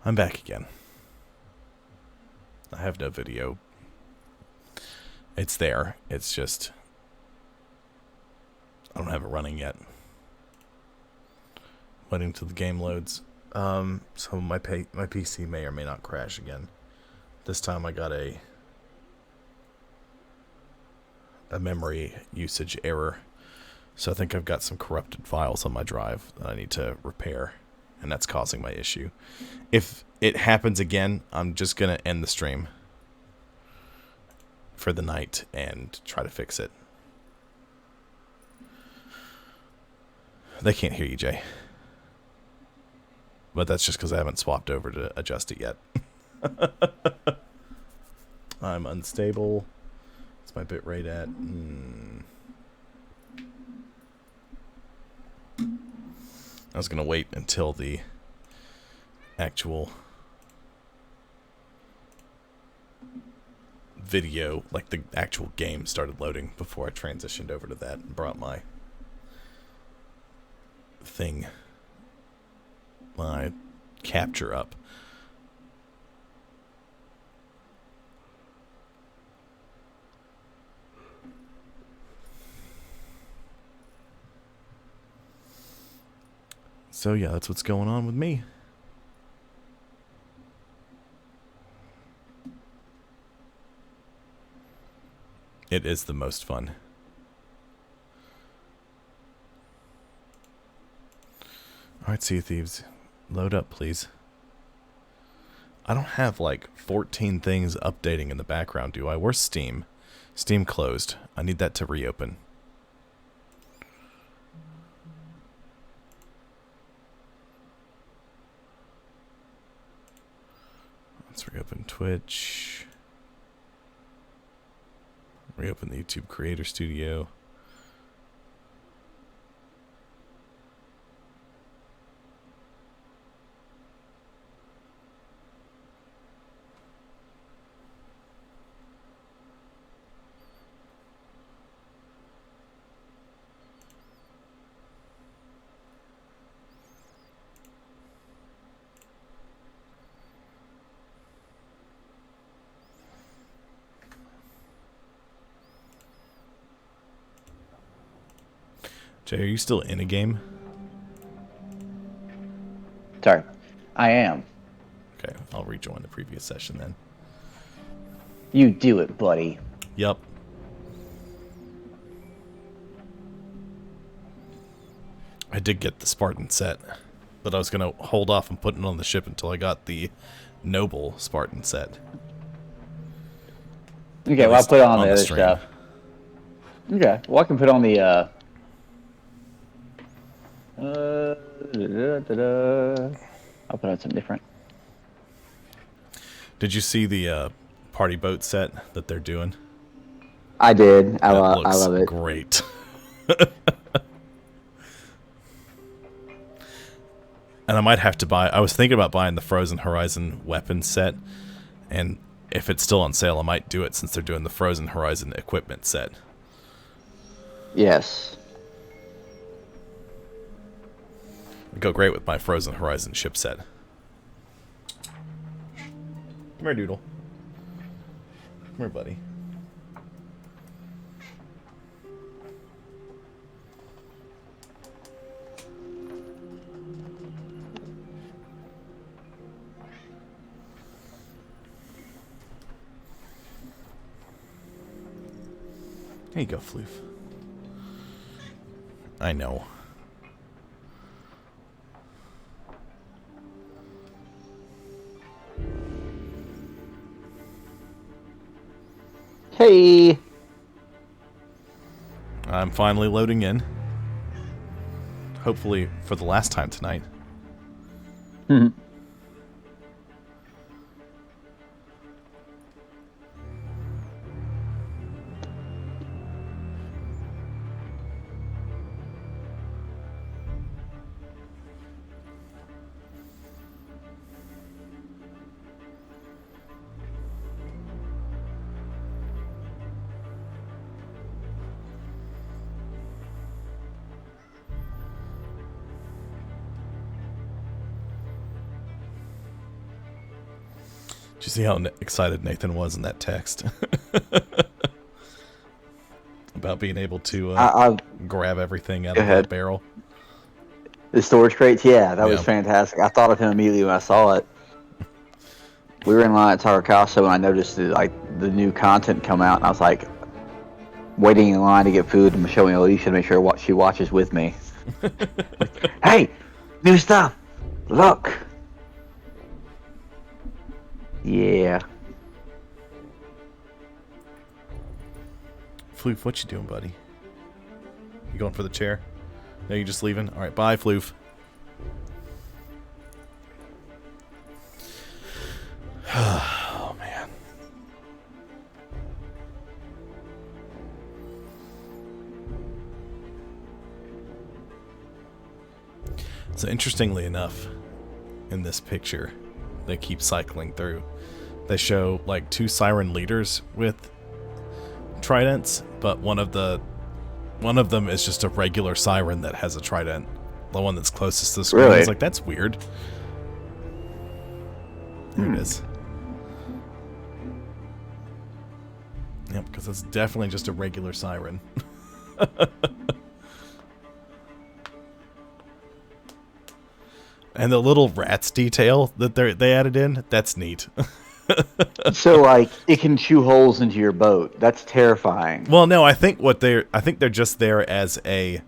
I'm back again. I have no video. It's there. It's just I don't have it running yet. Waiting till the game loads. So my PC may or may not crash again. This time I got a memory usage error. So I think I've got some corrupted files on my drive that I need to repair, and that's causing my issue. If it happens again, I'm just going to end the stream for the night and try to fix it. They can't hear you, Jay. But that's just because I haven't swapped over to adjust it yet. I'm unstable. What's my bitrate at? I was going to wait until the actual video, like the actual game, started loading before I transitioned over to that and brought my thing, my capture up. So yeah, that's what's going on with me. It is the most fun. Alright, Sea of Thieves. Load up, please. I don't have like 14 things updating in the background, do I? Where's Steam? Steam closed. I need that to reopen. Let's reopen Twitch. Reopen the YouTube Creator Studio. Jay, are you still in a game? Sorry. I am. Okay, I'll rejoin the previous session then. You do it, buddy. Yup. I did get the Spartan set, but I was going to hold off on putting it on the ship until I got the Noble Spartan set. Okay, well, I'll put on the other stuff. Okay, well, I can put on the, I'll put on something different. Did you see the party boat set that they're doing? I did. I love it. Great. And I might have to buy... I was thinking about buying the Frozen Horizon weapons set, and if it's still on sale, I might do it since they're doing the Frozen Horizon equipment set. Yes. It'd go great with my Frozen Horizon ship set. Come here, Doodle. Come here, buddy. There you go, Floof. I know. Hey! I'm finally loading in. Hopefully for the last time tonight. you see how excited Nathan was in that text about being able to grab everything out of the barrel? The storage crates, yeah, that was fantastic. I thought of him immediately when I saw it. We were in line at Taco Casa when I noticed the new content come out, and I was like waiting in line to get food and showing Alicia to make sure she watches with me. Hey, new stuff! Look! Yeah. Floof, what you doing, buddy? You going for the chair? No, you just leaving? Alright, bye, Floof. Oh, man. So, interestingly enough, in this picture, they keep cycling through. They show, like, 2 siren leaders with tridents, but one of them is just a regular siren that has a trident. The one that's closest to the screen. Really? I was like, that's weird. There it is. Yep, because it's definitely just a regular siren. And the little rats detail that they added in, that's neat. So, like, it can chew holes into your boat. That's terrifying. Well, no, I think they're just there as an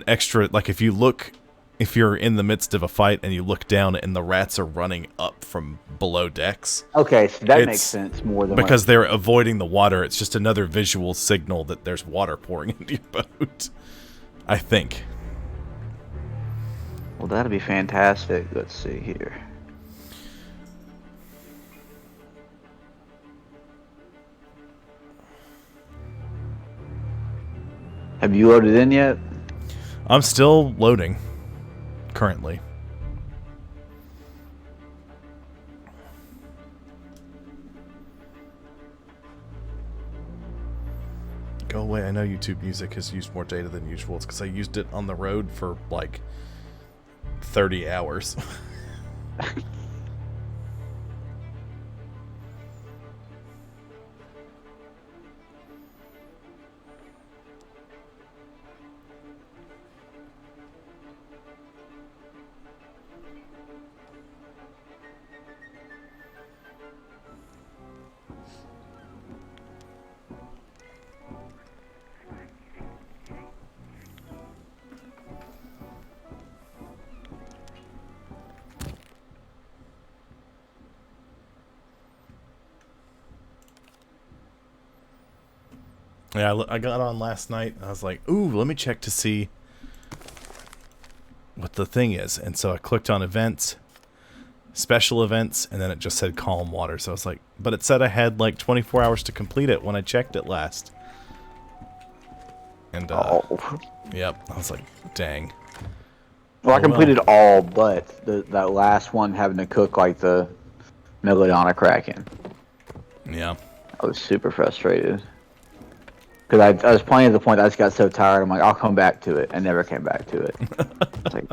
extra. Like, if you're in the midst of a fight and you look down and the rats are running up from below decks. Okay, so that makes sense more than because they're avoiding the water. It's just another visual signal that there's water pouring into your boat. I think. Well, that'd be fantastic. Let's see here. Have you loaded in yet? I'm still loading, currently. Go away. I know YouTube Music has used more data than usual. It's because I used it on the road for, like, 30 hours. Yeah, I got on last night. I was like, ooh, let me check to see what the thing is. And so I clicked on events, special events, and then it just said calm water. So I was like, but it said I had like 24 hours to complete it when I checked it last. And, yep, I was like, dang. Well, I completed all but that last one having to cook like the Megalodon Kraken. Yeah. I was super frustrated. Because I was playing at the point I just got so tired, I'm like, I'll come back to it. I never came back to it. It's like,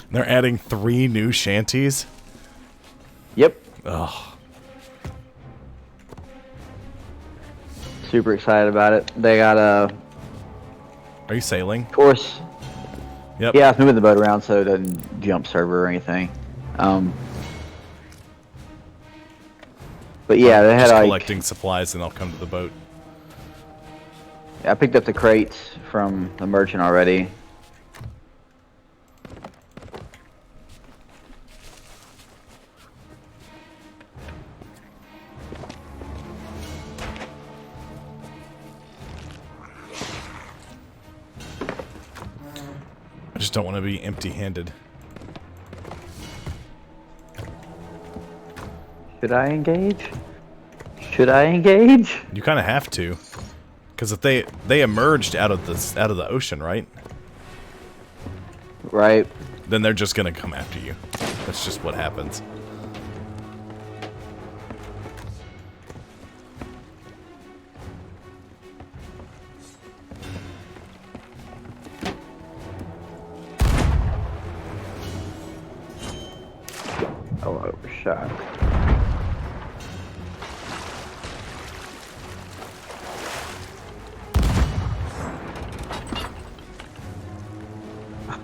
they're adding 3 new shanties? Yep. Ugh. Super excited about it. They got a... Are you sailing? Of course. Yep. Yeah, I was moving the boat around so it doesn't jump server or anything. But yeah, they had just like collecting supplies and I'll come to the boat. I picked up the crates from the merchant already. I just don't want to be empty-handed. Should I engage? Should I engage? You kind of have to, because if they emerged out of the ocean, right? Right. Then they're just gonna come after you. That's just what happens. overshot.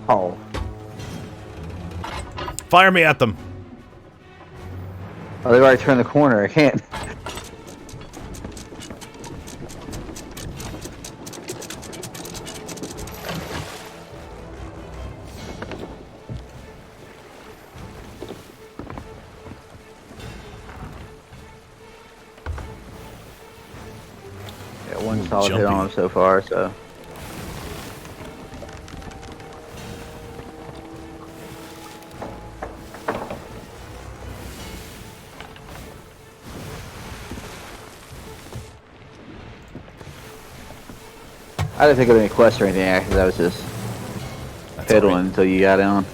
Oh. Fire me at them. Oh, they've already turned the corner. I can't. Got one solid hit on him so far, so. I didn't think of any quests or anything, actually. I was just fiddling until you got on.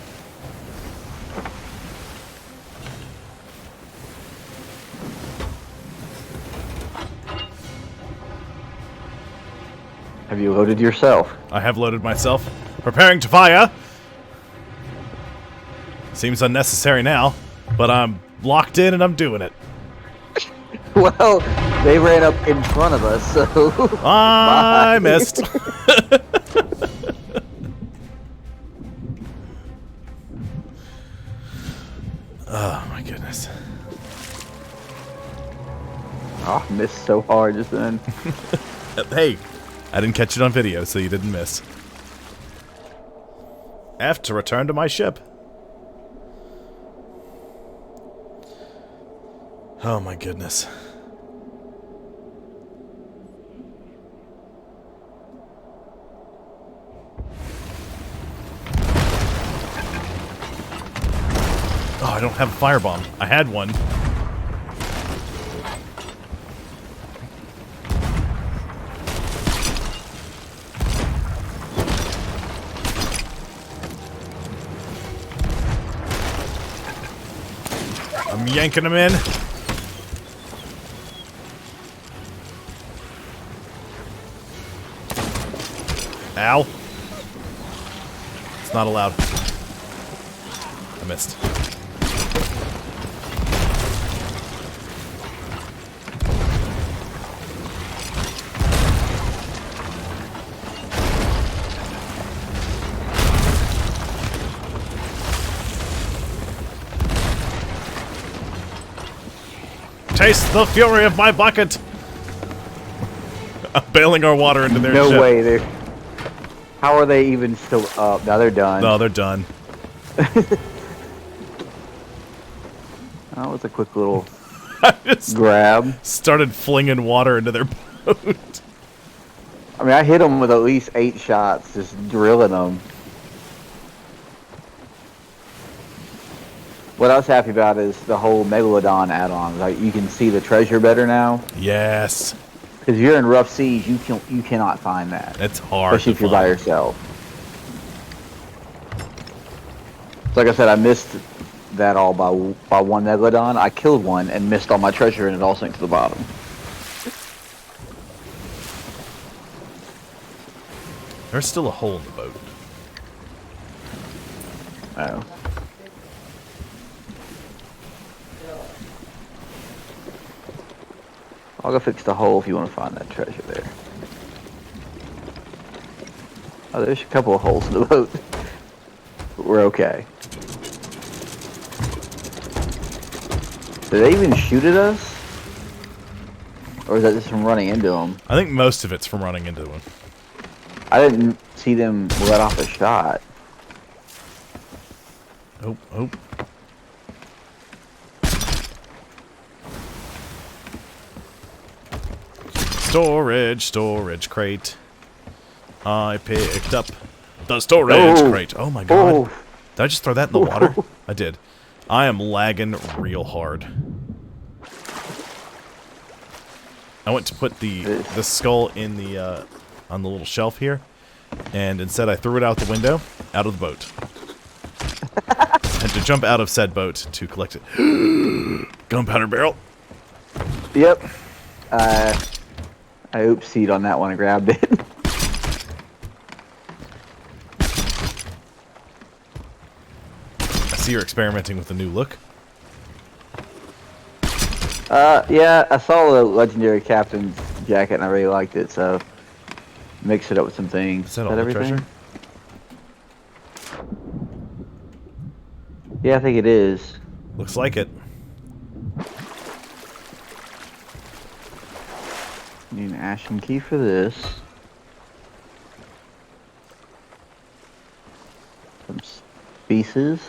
Have you loaded yourself? I have loaded myself. Preparing to fire. Seems unnecessary now, but I'm locked in and I'm doing it. Well, they ran up in front of us, so... I missed. Oh, my goodness. Oh, missed so hard just then. Hey, I didn't catch it on video, so you didn't miss. F to return to my ship. Oh, my goodness. Oh, I don't have a firebomb. I had one. I'm yanking them in. Ow. It's not allowed. I missed. Taste the fury of my bucket! I'm bailing our water into their ship. No way, they're... How are they even still up? Now they're done. No, they're done. That was a quick little I just grab. started flinging water into their boat. I mean, I hit them with at least 8 shots, just drilling them. What I was happy about is the whole Megalodon add-on. Like, you can see the treasure better now. Yes. Because if you're in rough seas, you cannot find that. It's hard. Especially if you're by yourself. So like I said, I missed that all by one Megalodon. I killed one and missed all my treasure, and it all sank to the bottom. There's still a hole in the boat. Oh. I'll go fix the hole if you want to find that treasure there. Oh, there's a couple of holes in the boat. But we're okay. Did they even shoot at us? Or is that just from running into them? I think most of it's from running into them. I didn't see them let off a shot. Oh, oh. Storage crate. I picked up the storage crate. Oh my god. Oh. Did I just throw that in the water? I did. I am lagging real hard. I went to put the skull in the on the little shelf here, and instead I threw it out the window, out of the boat. And to jump out of said boat to collect it. Gunpowder barrel. Yep. I oopsied on that one and grabbed it. I see you're experimenting with a new look. Yeah, I saw the legendary captain's jacket and I really liked it, so mix it up with some things. Is that Is all that the everything? treasure? Yeah, I think it is. Looks like it. Need an ashen key for this. Some species.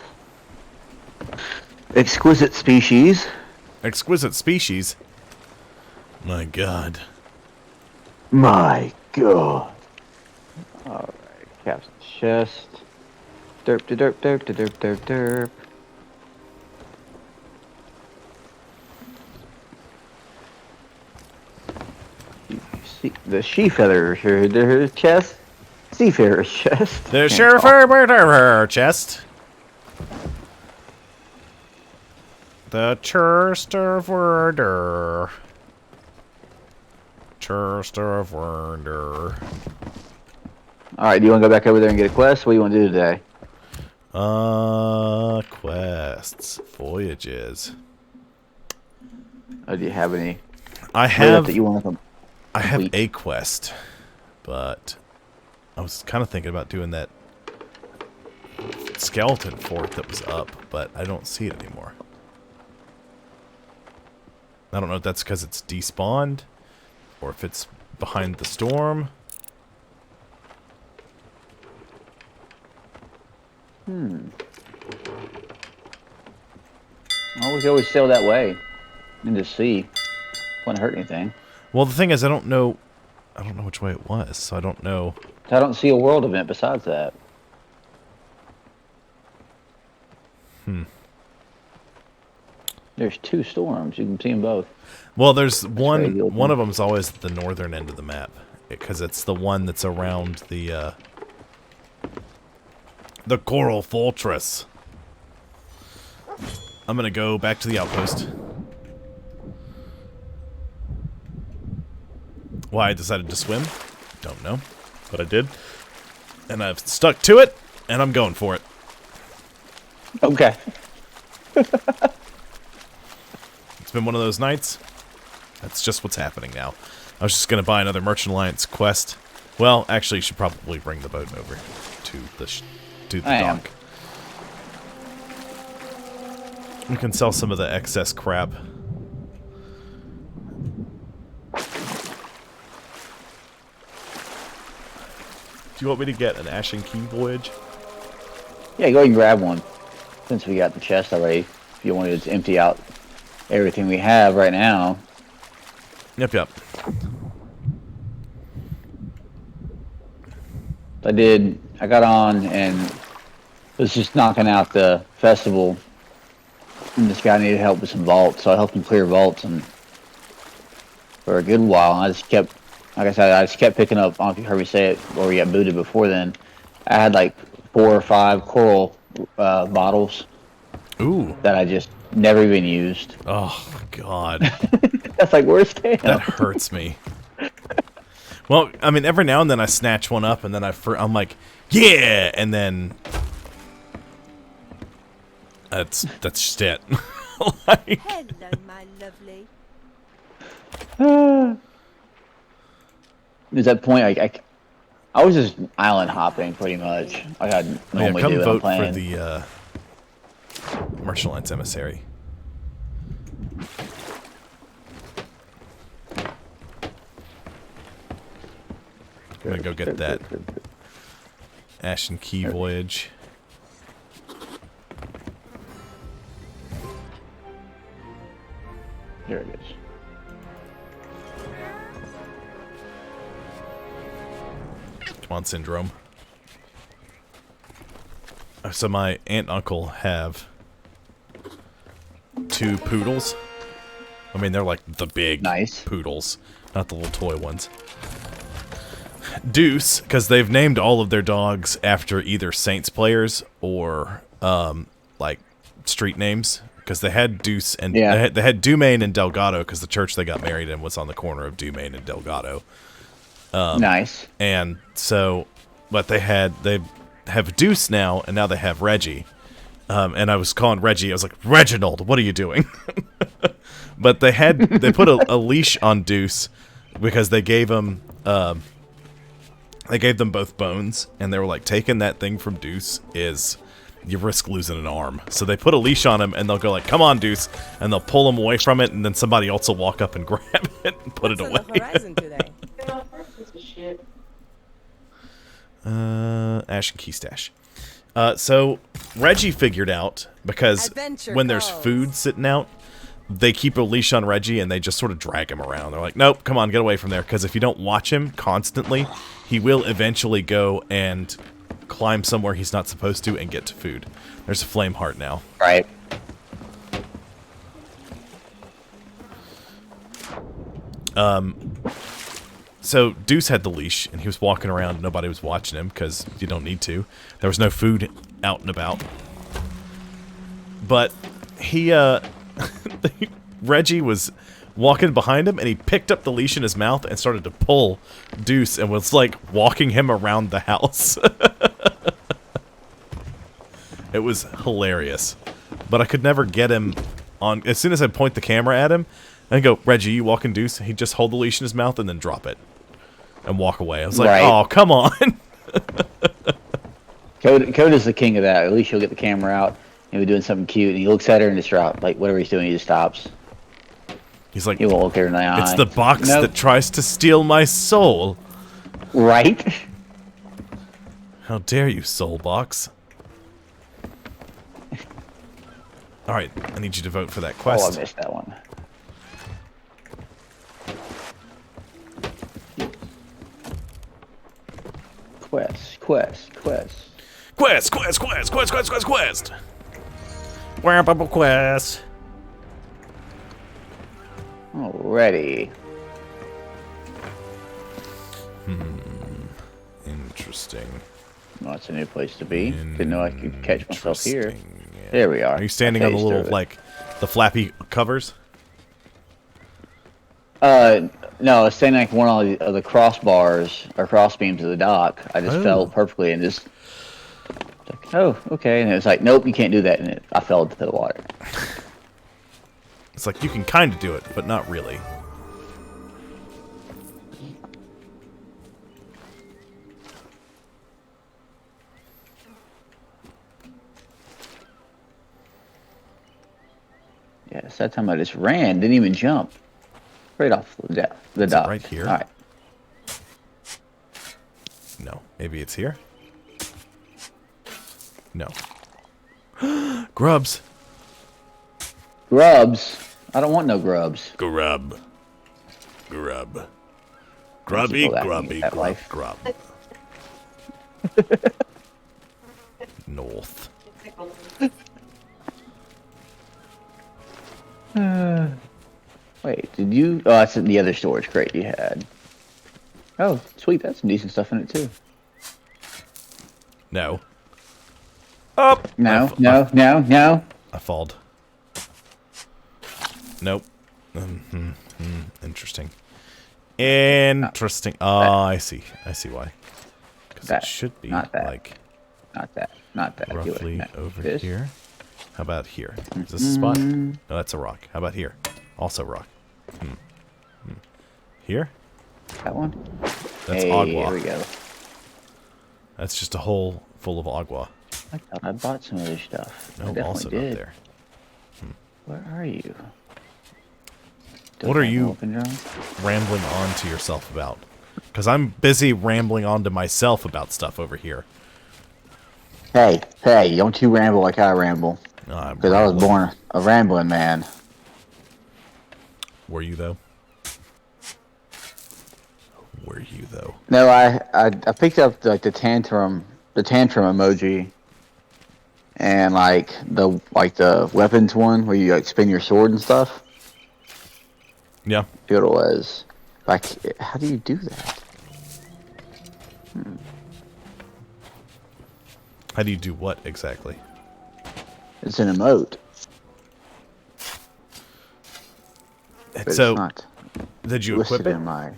Exquisite species. Exquisite species. My God. My God. Alright, captain's chest. Derp de derp derp de derp derp derp. See, the she feather, her chest. Seafarer's chest. The Can't sheriff talk. chest. The chest of murder. Chest of murder. Alright, do you want to go back over there and get a quest? What do you want to do today? Quests. Voyages. Oh, do you have any I that you have want to I have complete? a quest, but I was kind of thinking about doing that skeleton fort that was up, but I don't see it anymore. I don't know if that's because it's despawned or if it's behind the storm. Well, we could always sail that way into the sea. Wouldn't hurt anything. Well, the thing is, I don't know which way it was, so I don't know. I don't see a world event besides that. There's two storms. You can see them both. Well, there's crazy. one of them's always at the northern end of the map because it's the one that's around the Coral Fortress. I'm gonna go back to the outpost. Why I decided to swim? Don't know, but I did, and I've stuck to it, and I'm going for it. Okay. It's been one of those nights. That's just what's happening now. I was just gonna buy another Merchant Alliance quest. Well, actually, you should probably bring the boat over to the dock. We can sell some of the excess crap. Do you want me to get an Ashen Key voyage? Yeah, go ahead and grab one. Since we got the chest already. If you wanted to empty out everything we have right now. Yep, yep. I got on and was just knocking out the festival. And this guy needed help with some vaults, so I helped him clear vaults and for a good while. I just kept, like I said, I just kept picking up, I don't know if you heard me say it, or we got booted before then. I had like 4 or 5 coral bottles. Ooh. That I just never even used. Oh, God. That's like, where's Tam? That hurts me. Well, I mean, every now and then I snatch one up, and then I'm like, yeah! And then... That's just it. Like, Hello, my lovely. There's that point, I was just island hopping pretty much, like I normally come do when I'm vote playing. for the Merchant Alliance Emissary. I'm gonna go get that Ashen Key voyage. Here it is. Come on, Syndrome. So my aunt and uncle have 2 poodles. I mean, they're like the big poodles, not the little toy ones. Deuce, because they've named all of their dogs after either Saints players or like street names. Because they had Deuce and they had Dumaine and Delgado because the church they got married in was on the corner of Dumaine and Delgado. Nice. And so, but they have Deuce now, and now they have Reggie. And I was calling Reggie. I was like, Reginald, what are you doing? But they put a leash on Deuce because they gave them both bones, and they were like, taking that thing from Deuce is you risk losing an arm. So they put a leash on him, and they'll go like, "Come on, Deuce," and they'll pull him away from it, and then somebody else will walk up and grab it and put it away. On the horizon today? Ash and Key Stash. So Reggie figured out, because Adventure when there's calls. food sitting out, they keep a leash on Reggie and they just sort of drag him around. They're like, "Nope, come on, get away from there." Because if you don't watch him constantly, he will eventually go and climb somewhere he's not supposed to and get to food. There's a flame heart now. Right. So Deuce had the leash, and he was walking around. Nobody was watching him, because you don't need to. There was no food out and about. But he, Reggie was walking behind him, and he picked up the leash in his mouth and started to pull Deuce, and was, like, walking him around the house. It was hilarious. But I could never get him on. As soon as I point the camera at him, and go, "Reggie, you walking Deuce?" He'd just hold the leash in his mouth and then drop it. And walk away. I was like, Right. "Oh, come on." Code is the king of that. At least he'll get the camera out and be doing something cute, and he looks at her and just drop. Like, whatever he's doing, he just stops. He's like, He won't look her in the eye. "It's the box Nope. that tries to steal my soul. Right? How dare you, soul box." Alright, I need you to vote for that Oh, quest. I missed that one. Quest. Quest, quest, quest, quest, quest, quest, quest. Where quest? Alrighty. Interesting. Well, that's a new place to be. Didn't know I could catch myself here. Interesting. There we are. Are you standing on the Phased little, through it. like, the flappy covers? No, I was standing like one of the crossbars or cross beams of the dock. I just Oh. fell perfectly and just like, oh, okay. And it was like, nope, you can't do that. And I fell into the water. It's like, you can kind of do it, but not really. Yes, that time I just ran, didn't even jump. Right off the Is it dock. right here? All right. No. Maybe it's here? No. Grubs. Grubs. I don't want no grubs. Grub. Grub. Thank Grubby, you for that, grubby, that grub, life. grub. North. Wait, did you? Oh, that's in the other storage crate you had. Oh, sweet. That's some decent stuff in it too. No. Up. No, no. I falled. Nope. Interesting. Interesting. Oh, I see. I see why. Because it That, should be not that. like Not that. Not that. Do it. roughly No, over this. here. How about here? Is this a spot? No, that's a rock. How about here? Also rock. Here? That one. That's Hey, agua. here we go. That's just a hole full of agua. I thought I bought some of this stuff. I No, definitely also did. not there. Where are you? What are you Open drum? rambling on to yourself about? Because I'm busy rambling on to myself about stuff over here. Hey, don't you ramble like I ramble. I'm Because I was rambling. born a rambling man. Were you though? Were you though? No, I picked up like the tantrum emoji, and like the weapons one where you like spin your sword and stuff. Yeah. See what it was. Like, how do you do that? How do you do what exactly? It's an emote, but So, it's not did you listed equip it? in my.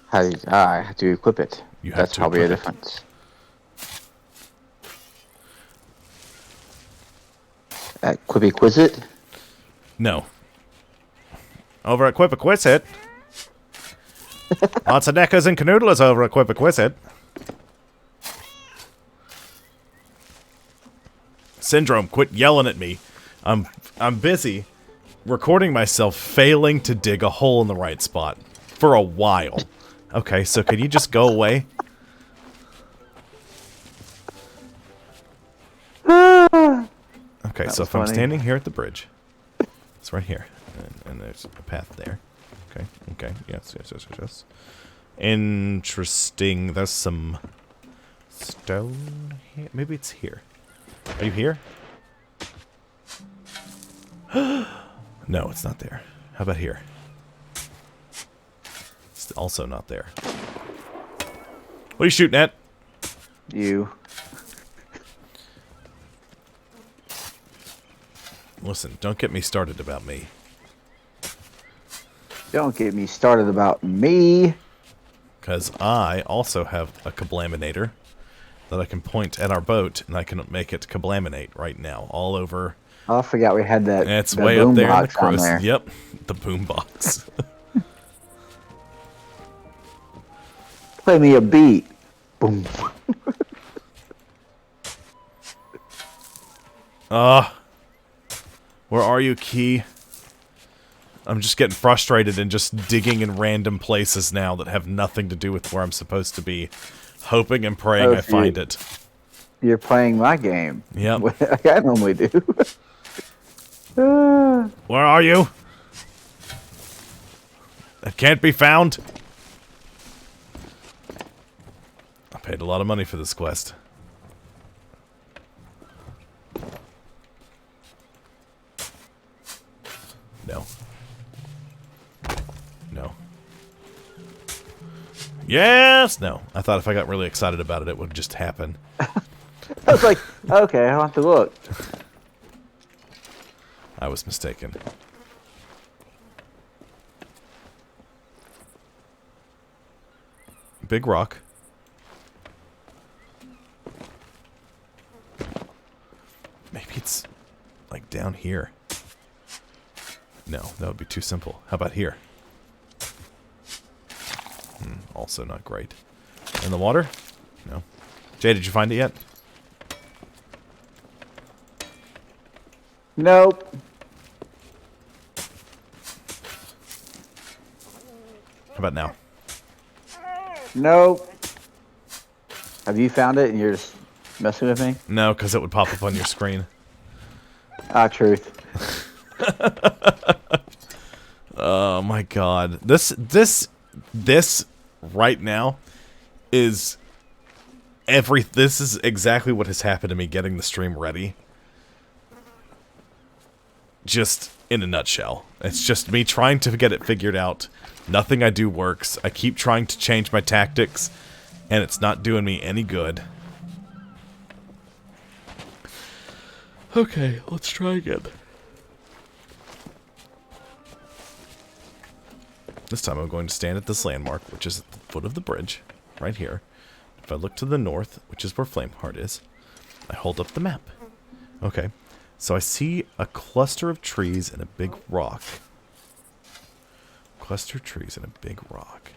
How do I have to equip it? You have That's to probably a equip it. difference. Quippy Quiz it? No. over at Quippaquisset. Lots of neckers and canoodlers over at Quippaquisset. Syndrome, quit yelling at me. I'm busy recording myself failing to dig a hole in the right spot for a while. Okay, so can you just go away? Okay, so if I'm standing here at the bridge, it's right here, and there's a path there. Okay, yes. Interesting. There's some stone here. Maybe it's here. Are you here? No, it's not there. How about here? It's also not there. What are you shooting at? You. Listen, don't get me started about me. Don't get me started about me. Because I also have a kablaminator that I can point at our boat, and I can make it kablaminate right now, all over. Oh, I forgot we had that. And it's that way up there in the box cross. there. Yep, the boom box. Play me a beat. Boom. Where are you, Key? I'm just getting frustrated and just digging in random places now that have nothing to do with where I'm supposed to be. Hoping and praying I find it. You're playing my game. Yep. Like I normally do. Where are you? It can't be found. I paid a lot of money for this quest. No. No. Yes! No. I thought if I got really excited about it, it would just happen. I was like, okay, I'll have to look. I was mistaken. Big rock. Maybe it's like down here. No, that would be too simple. How about here? Also not great. In the water? No. Jay, did you find it yet? Nope. How about now? Nope. Have you found it and you're just messing with me? No, because it would pop up on your screen. Ah, truth. Oh my god. This right now is this is exactly what has happened to me getting the stream ready. Just in a nutshell. It's just me trying to get it figured out. Nothing I do works. I keep trying to change my tactics, and it's not doing me any good. Okay, let's try again. This time I'm going to stand at this landmark, which is at the foot of the bridge, right here. If I look to the north, which is where Flameheart is, I hold up the map. Okay, so I see a cluster of trees and a big rock. Cluster of trees and a big rock.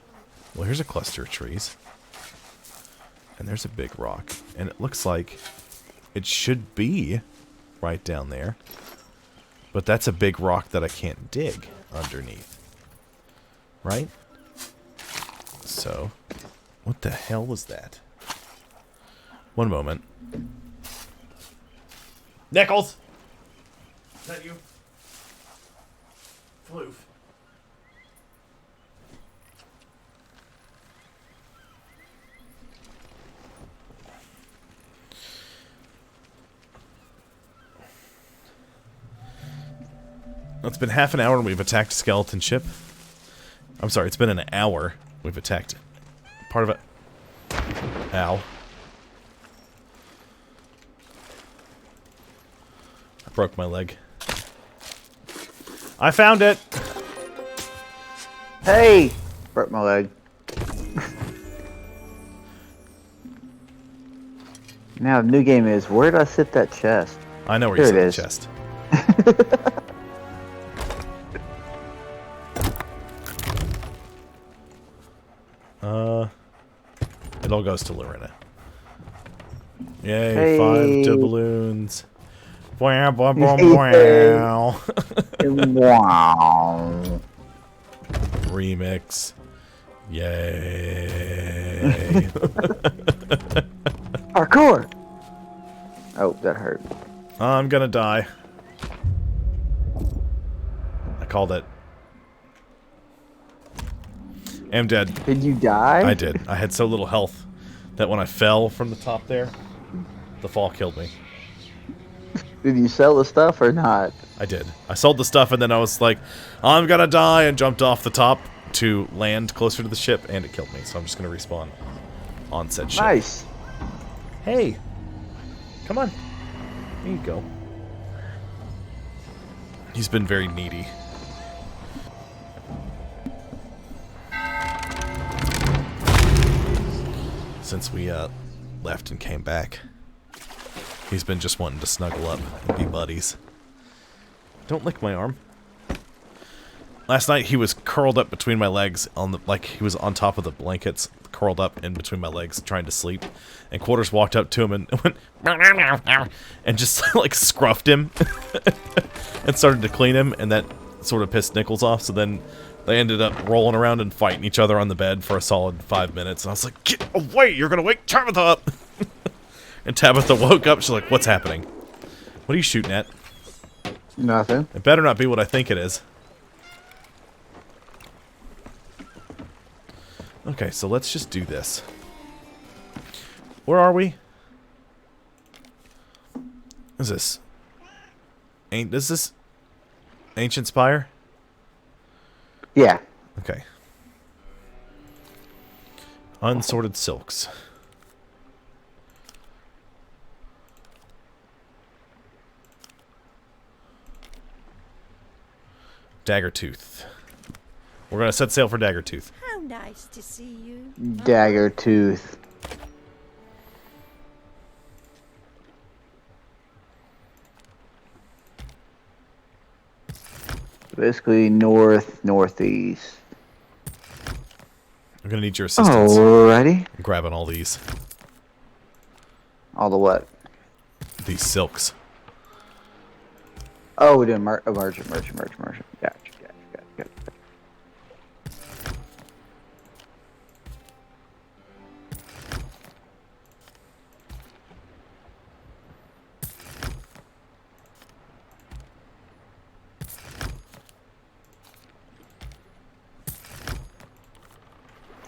Well, here's a cluster of trees. And there's a big rock. And it looks like it should be right down there. But that's a big rock that I can't dig underneath. Right? So, what the hell was that? One moment. Nichols! Is that you? Floof. It's been half an hour and we've attacked a skeleton ship. I'm sorry, it's been an hour we've attacked part of it. Ow. I broke my leg. I found it! Hey! Broke my leg. Now, the new game is, where did I sit that chest? I know where you Here set it the is. chest. It all goes to Lorena. Yay, Hey. 5 doubloons. Wow, wow, wow, wow. Wow. Remix. Yay. Parkour! Oh, that hurt. I'm gonna die. I called it. I'm dead. Did you die? I did. I had so little health that when I fell from the top there, the fall killed me. Did you sell the stuff or not? I did. I sold the stuff and then I was like, I'm gonna die, and jumped off the top to land closer to the ship, and it killed me. So I'm just gonna respawn on said ship. Nice. Hey, come on. There you go. He's been very needy. Since we left and came back. He's been just wanting to snuggle up and be buddies. Don't lick my arm. Last night he was curled up between my legs on the, like he was on top of the blankets, curled up in between my legs trying to sleep. And Quarters walked up to him and went and just like scruffed him and started to clean him, and that sort of pissed Nichols off. So then they ended up rolling around and fighting each other on the bed for a solid 5 minutes. And I was like, "Get away! You're gonna wake Tabitha up!" And Tabitha woke up. She's like, "What's happening? What are you shooting at?" Nothing. It better not be what I think it is. Okay, so let's just do this. Where are we? What is this? Is this Ancient Spire? Yeah. Okay. Unsorted silks. Daggertooth. We're gonna set sail for Daggertooth. How nice to see you. Daggertooth. Basically northeast. I'm gonna need your assistance. Alrighty. I'm grabbing all these. All the what? These silks. Oh, we're doing merchant. Gotcha.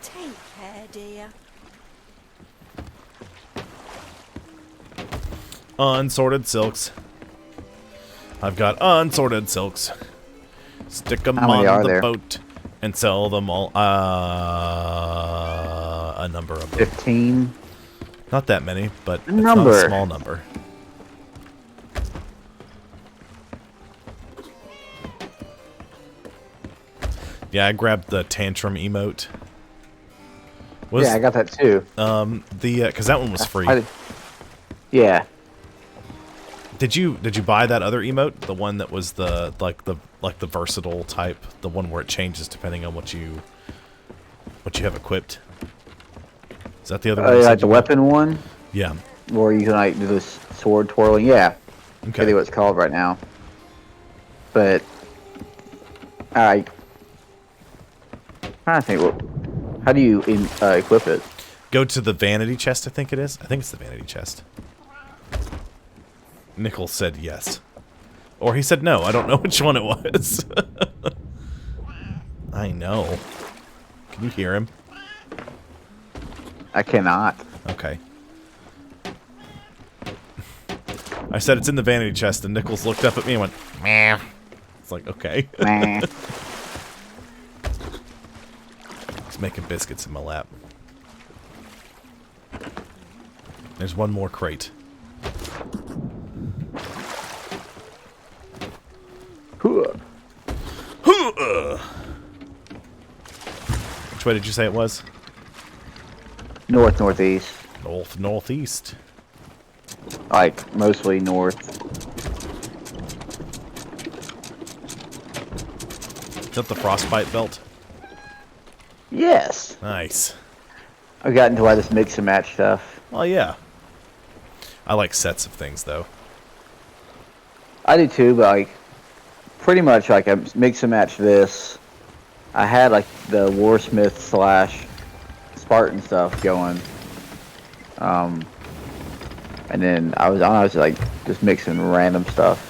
Take care, dear. Unsorted silks. I've got unsorted silks. Stick them How many on are the there? boat and sell them all. A number of them. 15. Not that many, but it's Number. not a small number. Yeah, I grabbed the tantrum emote. Yeah, I got that too. Because that one was free. Yeah. Did you buy that other emote? The one that was the versatile type, the one where it changes depending on what you have equipped. Is that the other one? Like the weapon one? Yeah. Where you can like do this sword twirling. Yeah. Okay. I think what it's called right now. But I think how do you equip it? Go to the vanity chest, I think it is. I think it's the vanity chest. Nichols said yes. Or he said no. I don't know which one it was. I know. Can you hear him? I cannot. Okay. I said it's in the vanity chest, and Nichols looked up at me and went, meh. It's like, okay. Nah. He's making biscuits in my lap. There's one more crate. Which way did you say it was? Northeast. Northeast. Like mostly north. Is that the frostbite belt? Yes. Nice. I've gotten to like this mix and match stuff. Well, yeah. I like sets of things, though. I do too, but like pretty much like I mix and match this. I had like the Warsmith / Spartan stuff going. And then I was like just mixing random stuff.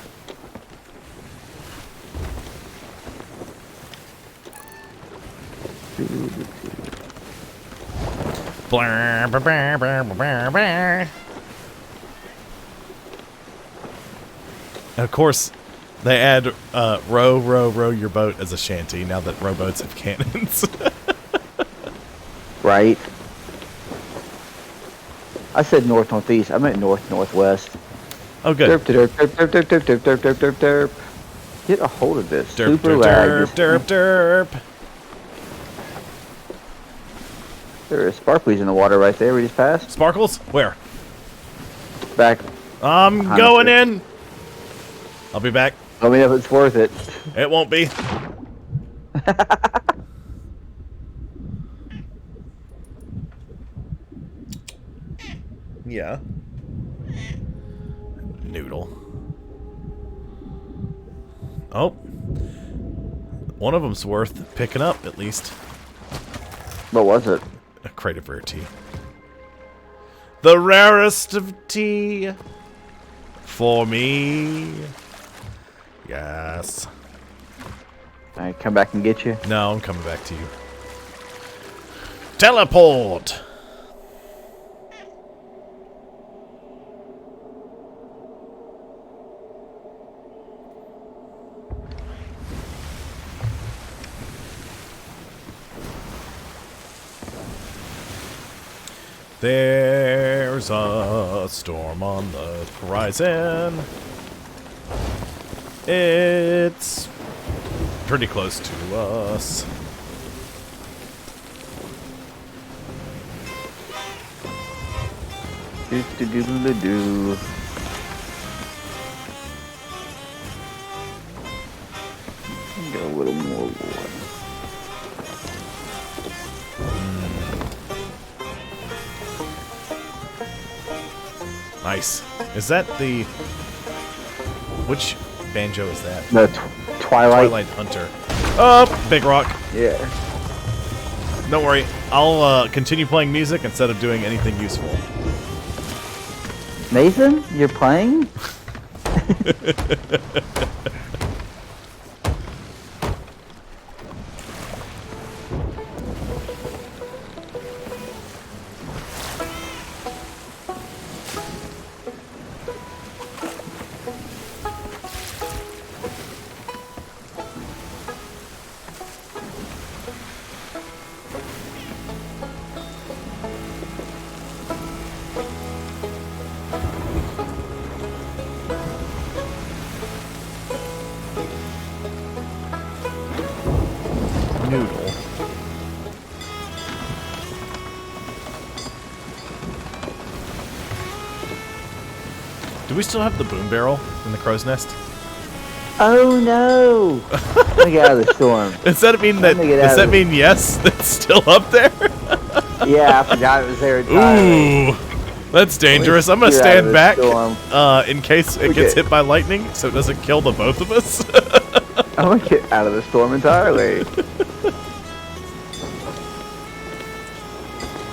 Blah, blah, blah, blah, blah, blah. And of course, they add row, row, row your boat as a shanty now that rowboats have cannons. Right. I said north-northeast. I meant north-northwest. Oh, good. Derp, derp, derp, derp, derp, derp, derp, derp, derp, derp. Get a hold of this. Derp, Super derp, lag. derp, derp, derp. There are sparklies in the water right there we just passed. Sparkles? Where? Back. I'm behind going us. in. I'll be back. Let me know if it's worth it. It won't be. Yeah. Noodle. Oh. One of them's worth picking up, at least. What was it? A crate of rare tea. The rarest of tea. For me. Yes. I come back and get you. No, I'm coming back to you. Teleport! There's a storm on the horizon. It's pretty close to us. Do. Get a little more water. Nice. Is that the... Which banjo is that? The Twilight. Hunter. Oh, big rock. Yeah. Don't worry. I'll continue playing music instead of doing anything useful. Nathan, you're playing? Noodle. Do we still have the boom barrel in the crow's nest? Oh no! Let me get out of the storm. Does that mean that? Let me get Does out that of mean yes? That's still up there. Yeah, I forgot it was there entirely. Ooh, that's dangerous. I'm gonna Get out of stand the back storm. in case it gets hit by lightning, so it doesn't kill the both of us. I'm gonna get out of the storm entirely.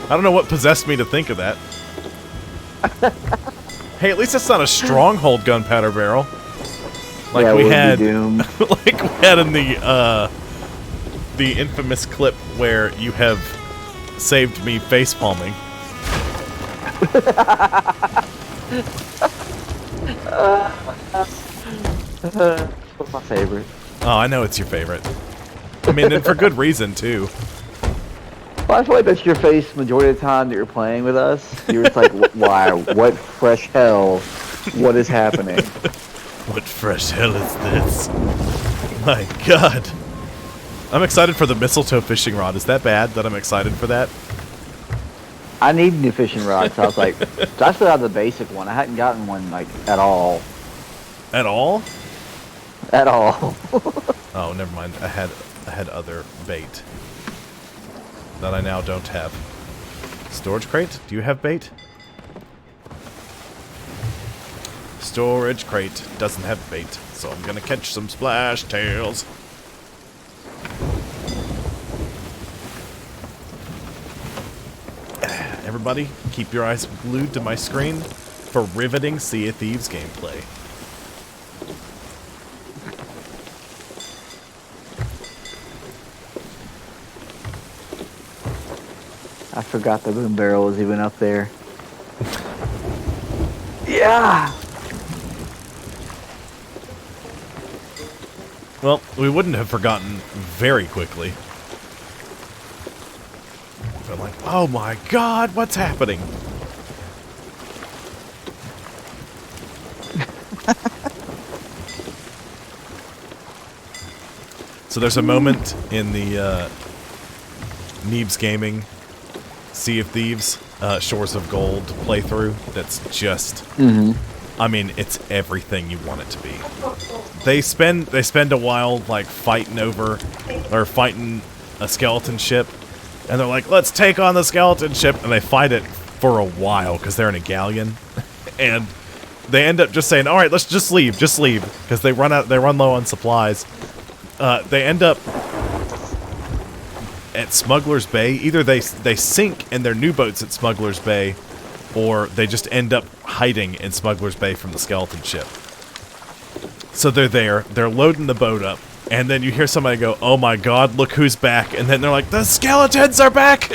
I don't know what possessed me to think of that. Hey, at least it's not a stronghold gunpowder barrel. Like yeah, we we'll had, be doomed. like we had in the infamous clip where you have saved me face palming. What's my favorite? Oh, I know it's your favorite. I mean, and for good reason too. Well, I feel like that's your face majority of the time that you're playing with us. You're just like, why? What fresh hell? What is happening? What fresh hell is this? My God. I'm excited for the mistletoe fishing rod. Is that bad that I'm excited for that? I need new fishing rods. So I was like, so I still have the basic one. I hadn't gotten one like at all. At all? At all. Oh, never mind. I had other bait that I now don't have. Storage crate? Do you have bait? Storage crate doesn't have bait, so I'm gonna catch some splash tails. Everybody, keep your eyes glued to my screen for riveting Sea of Thieves gameplay. I forgot the boom barrel was even up there. Yeah! Well, we wouldn't have forgotten very quickly. They're like, oh my god, what's happening? So there's a moment in the Neebs Gaming Sea of Thieves Shores of Gold playthrough that's just... I mean, it's everything you want it to be. They spend a while like fighting a skeleton ship, and they're like, let's take on the skeleton ship, and they fight it for a while because they're in a galleon, and they end up just saying, all right, let's just leave, because they run low on supplies. They end up at Smuggler's Bay. Either they sink in their new boats at Smuggler's Bay, or they just end up hiding in Smuggler's Bay from the skeleton ship. So they're loading the boat up, and then you hear somebody go, oh my god, look who's back, and then they're like, the skeletons are back!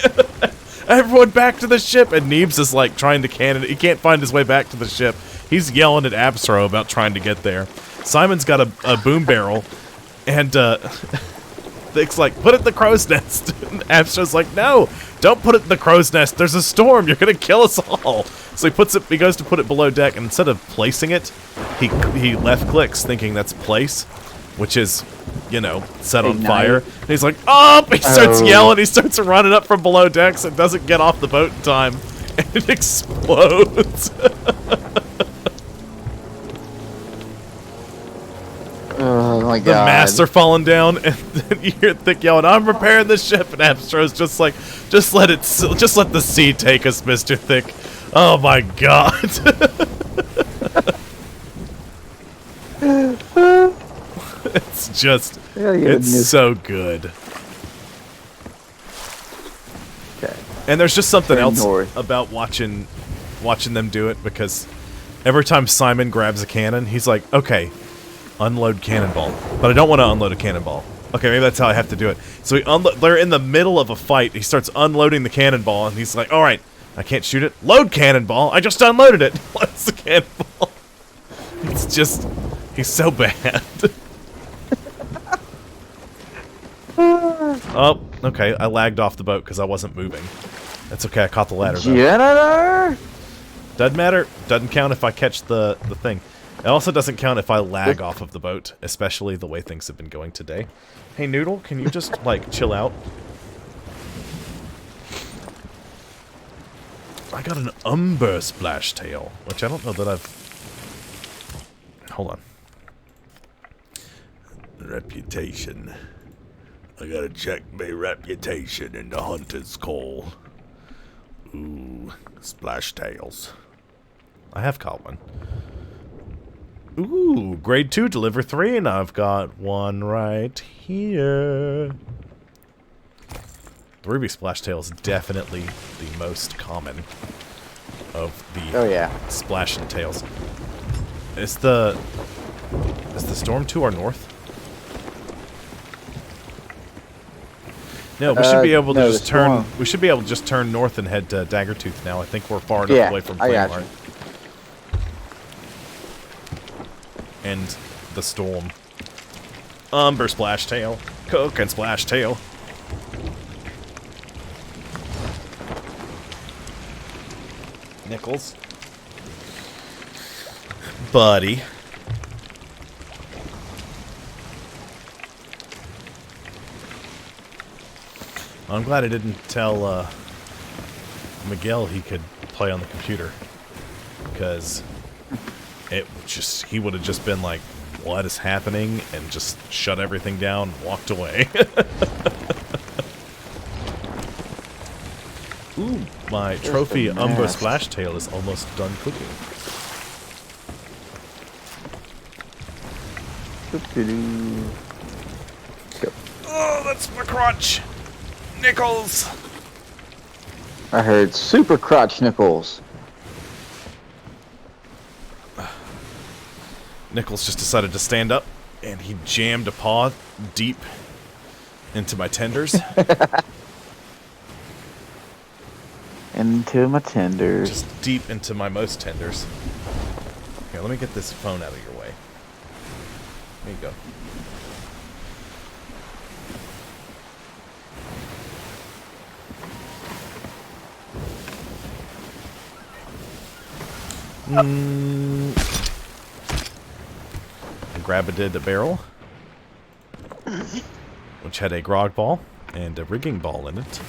Everyone back to the ship! And Neebs is like trying to cannon it. He can't find his way back to the ship. He's yelling at Abstro about trying to get there. Simon's got a boom barrel, and Thick's like, put it in the crow's nest. And Abstro's like, no, don't put it in the crow's nest. There's a storm. You're gonna kill us all. So he goes to put it below deck, and instead of placing it, he left clicks, thinking that's place, which is, you know, set on fire. And he's like, oh! He starts yelling. He starts running up from below decks and doesn't get off the boat in time, and it explodes. Oh my god. The masts are falling down, and then you hear Thick yelling, I'm repairing the ship, and Abstro's just like, just let the sea take us, Mr. Thick. Oh my god. It's just, it's so good. Okay. And there's just something else about watching them do it, because every time Simon grabs a cannon, he's like, okay, unload cannonball. But I don't want to unload a cannonball. Okay, maybe that's how I have to do it. So they're in the middle of a fight. He starts unloading the cannonball, and he's like, all right, I can't shoot it. Load cannonball. I just unloaded it. What's the cannonball? It's just, he's so bad. Oh, okay. I lagged off the boat because I wasn't moving. That's okay. I caught the ladder, though. Janitor? Doesn't matter. Doesn't count if I catch the thing. It also doesn't count if I lag off of the boat, especially the way things have been going today. Hey, Noodle, can you just, like, chill out? I got an umber splash tail, which I don't know that I've... Hold on. Reputation. I gotta check my reputation in the hunter's call. Ooh, splash tails. I have caught one. Ooh, grade 2, deliver 3, and I've got one right here. The ruby splash tail is definitely the most common of the splashing tails. Is the storm to our north? No, we should be able to just turn. We should be able to just turn north and head to Daggertooth now. I think we're far enough away from Playmart. And the storm. Umber splash tail, Coke and splash tail. Nichols, buddy. I'm glad I didn't tell Miguel he could play on the computer, because he would have just been like, what is happening, and just shut everything down and walked away. Ooh, My Just trophy a Umber mess. Splashtail is almost done cooking. Doo-doo-doo. Go. Oh, that's my crotch. Nickels. I heard super crotch nickels. Nichols just decided to stand up, and he jammed a paw deep into my tenders. Into my tenders. Just deep into my most tenders. Here, let me get this phone out of your way. There you go. I grabbed the barrel, which had a grog ball and a rigging ball in it.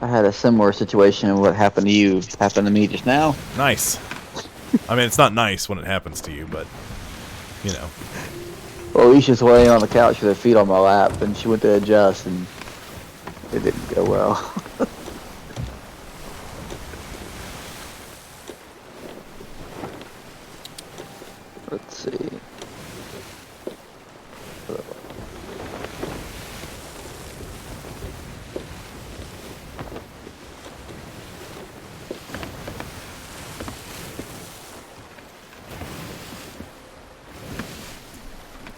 I had a similar situation and what happened to you happened to me just now. Nice. I mean, it's not nice when it happens to you, but, you know. Well, Alicia's laying on the couch with her feet on my lap, and she went to adjust, and it didn't go well. Let's see.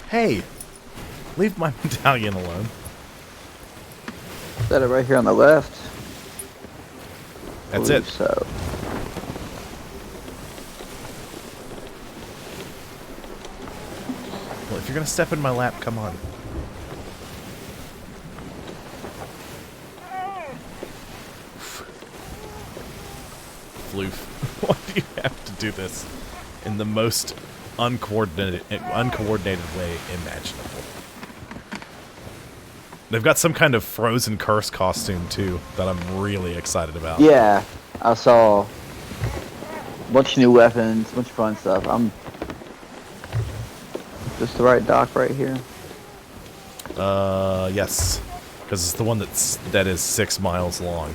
Hey, leave my medallion alone. Is that it right here on the left? That's Believe it. So. Well, if you're gonna step in my lap, come on. Floof. Why do you have to do this in the most uncoordinated way imaginable? They've got some kind of Frozen Curse costume, too, that I'm really excited about. Yeah, I saw a bunch of new weapons, a bunch of fun stuff. I'm just the right dock right here. Yes. Because it's the one that is 6 miles long.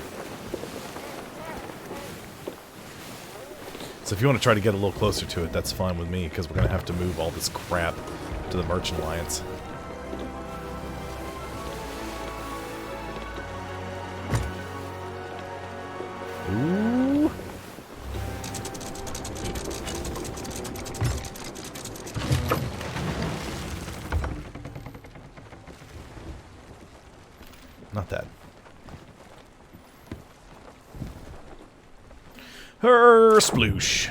So if you want to try to get a little closer to it, that's fine with me, because we're going to have to move all this crap to the Merchant Alliance. Ooh. Not that. Her sploosh.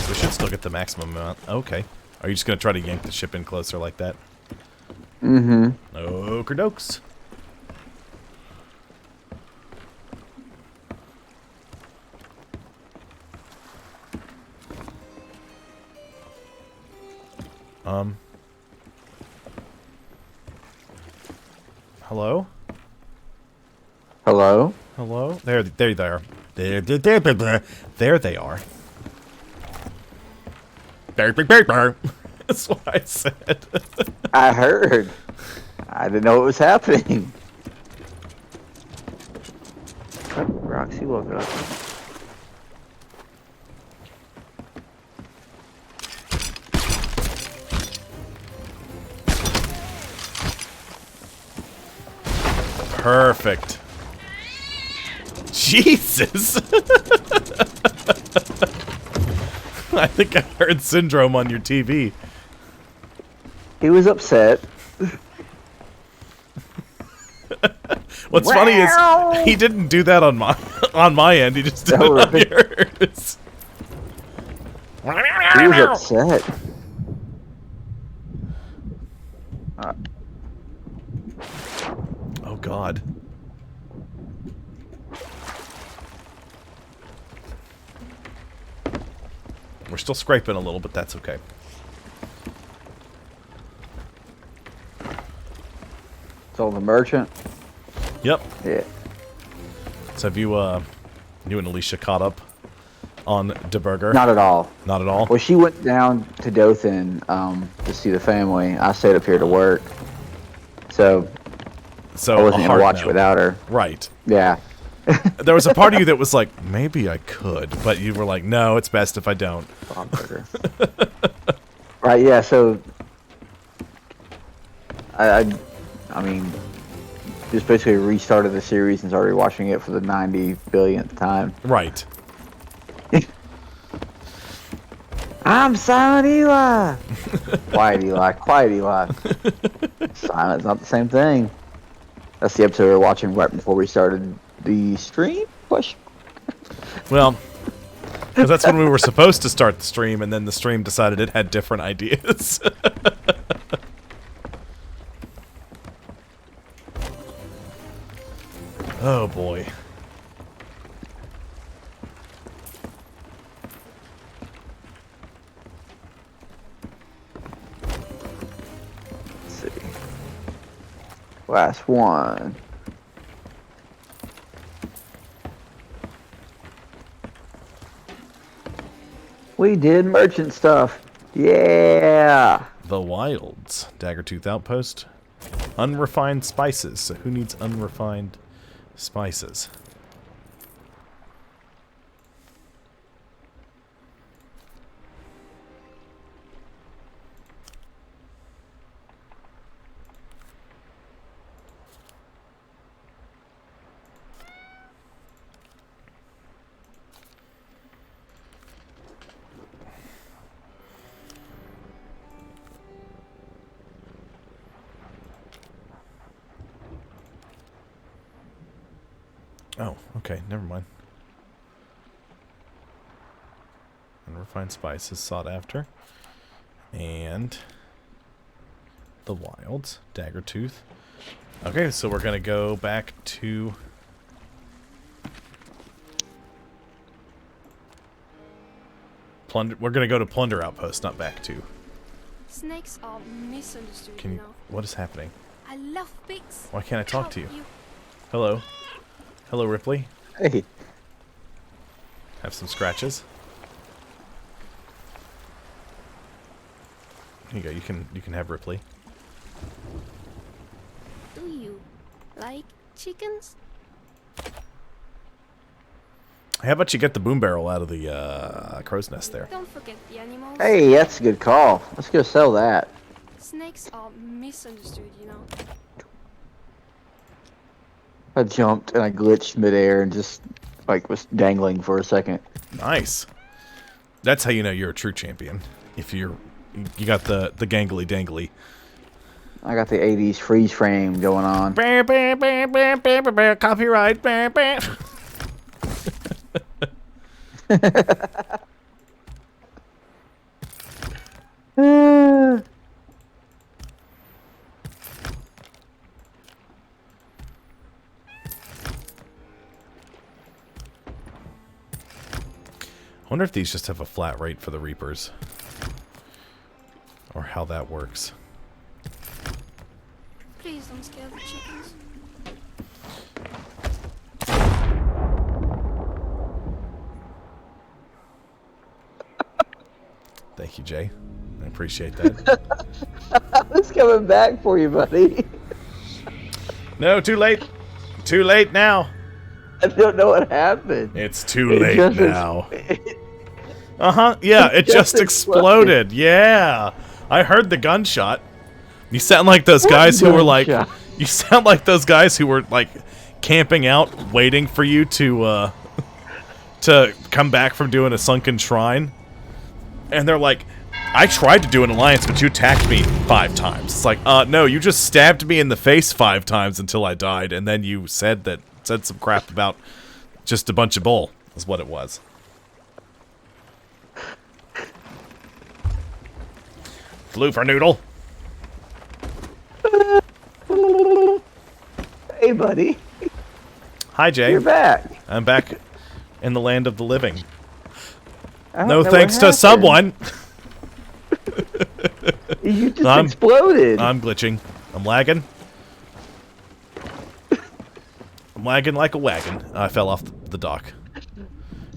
We should still get the maximum amount. Okay. Are you just going to try to yank the ship in closer like that? Mm-hmm. Okerdokes. Hello? Hello? Hello? There they are. There they are. That's what I said. I heard. I didn't know what was happening. Oh, Roxy woke up. Perfect. Jesus! I think I heard Syndrome on your TV. He was upset. What's funny is he didn't do that on my end. He just did it on yours. He was upset. Oh God. We're still scraping a little, but that's okay. So the merchant? Yep. Yeah. So have you and Alicia caught up on De Burger? Not at all. Not at all? Well, she went down to Dothan to see the family. I stayed up here to work. So So I wasn't a gonna hard watch no. it without her. Right. Yeah. There was a part of you that was like, maybe I could, but you were like, no, it's best if I don't. Bob Burger. Right. Yeah. So I mean, just basically restarted the series and started watching it for the 90 billionth time. Right. I'm Silent Eli. Quiet Eli. Quiet Eli. Silent's not the same thing. That's the episode we were watching right before we started the stream. Well, because that's when we were supposed to start the stream, and then the stream decided it had different ideas. Oh boy. Let's see. Last one. We did merchant stuff. Yeah. The Wilds. Daggertooth Outpost. Unrefined spices. So who needs unrefined spices? Oh, okay, never mind. Unrefined spices sought after. And the Wilds, Daggertooth. Okay, so we're gonna go back to Plunder. We're gonna go to Plunder Outpost, not back to. Snakes are misunderstood, Can you? you know. What is happening? I love pigs. Why can't I talk to you? You Hello, hello, Ripley. Hey. Have some scratches. Here you go. You can have Ripley. do you like chickens? How about you get the boom barrel out of the crow's nest there? Don't forget the animals. Hey, that's a good call. Let's go sell that. Snakes are misunderstood, you know. I jumped and I glitched midair and just like was dangling for a second. Nice. That's how you know you're a true champion. If you got the gangly dangly. I got the 80s freeze frame going on. Copyright. I wonder if these just have a flat rate for the Reapers. Or how that works. Please don't scare the chickens. Thank you, Jay. I appreciate that. It's coming back for you, buddy. No, too late. Too late now. I don't know what happened. It's too It late just now. Uh-huh. Yeah, it just exploded. Yeah. I heard the gunshot. You sound like those guys who were like... gunshot? You sound like those guys who were like camping out waiting for you to come back from doing a sunken shrine. And they're like, I tried to do an alliance, but you attacked me 5 times. It's like, no, you just stabbed me in the face 5 times until I died, and then you said some crap about just a bunch of bull, is what it was. Floofer noodle. Hey, buddy. Hi, Jay. You're back. I'm back in the land of the living. I don't No know thanks what to happened. someone. You just I'm- exploded. I'm glitching. I'm lagging. I'm lagging like a wagon. I fell off the dock.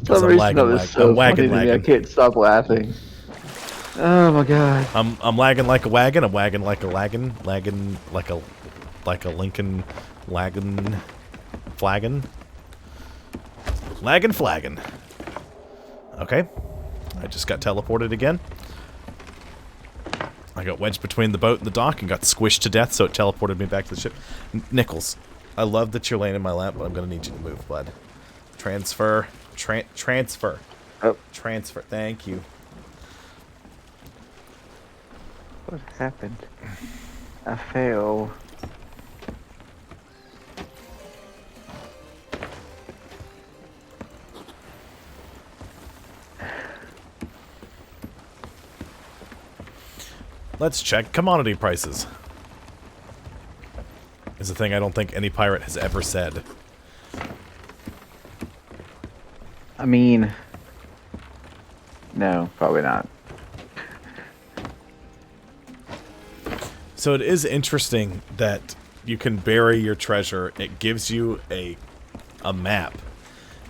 For some I'm reason, lagging, that was lag- so I'm wagging, funny to me. I lagging. can't stop laughing. Oh my god. I'm lagging like a wagon. I'm wagging like a lagging like a Lincoln Laggin'. Flaggin'. Laggin' flaggin'. Okay. I just got teleported again. I got wedged between the boat and the dock and got squished to death, so it teleported me back to the ship. Nichols, I love that you're laying in my lap, but I'm going to need you to move, bud. Transfer. Transfer. Oh. Transfer. Thank you. What happened? I fell. Let's check commodity prices. Is a thing I don't think any pirate has ever said. I mean, no, probably not. So it is interesting that you can bury your treasure. It gives you a map,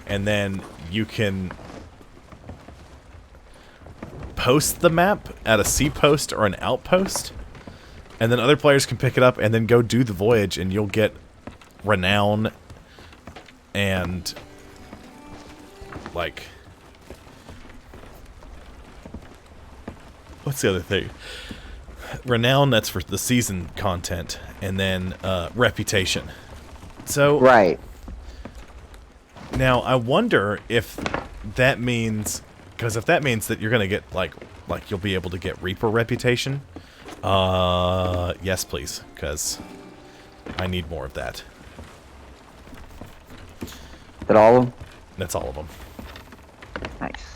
and then you can post the map at a sea post or an outpost, and then other players can pick it up and then go do the voyage, and you'll get renown and like, what's the other thing? Renown, that's for the season content, and then reputation. So Right. now I wonder if that means, because if that means that you're gonna get like you'll be able to get Reaper reputation, yes please, because I need more of that. Is that all of them? That's all of them. Nice.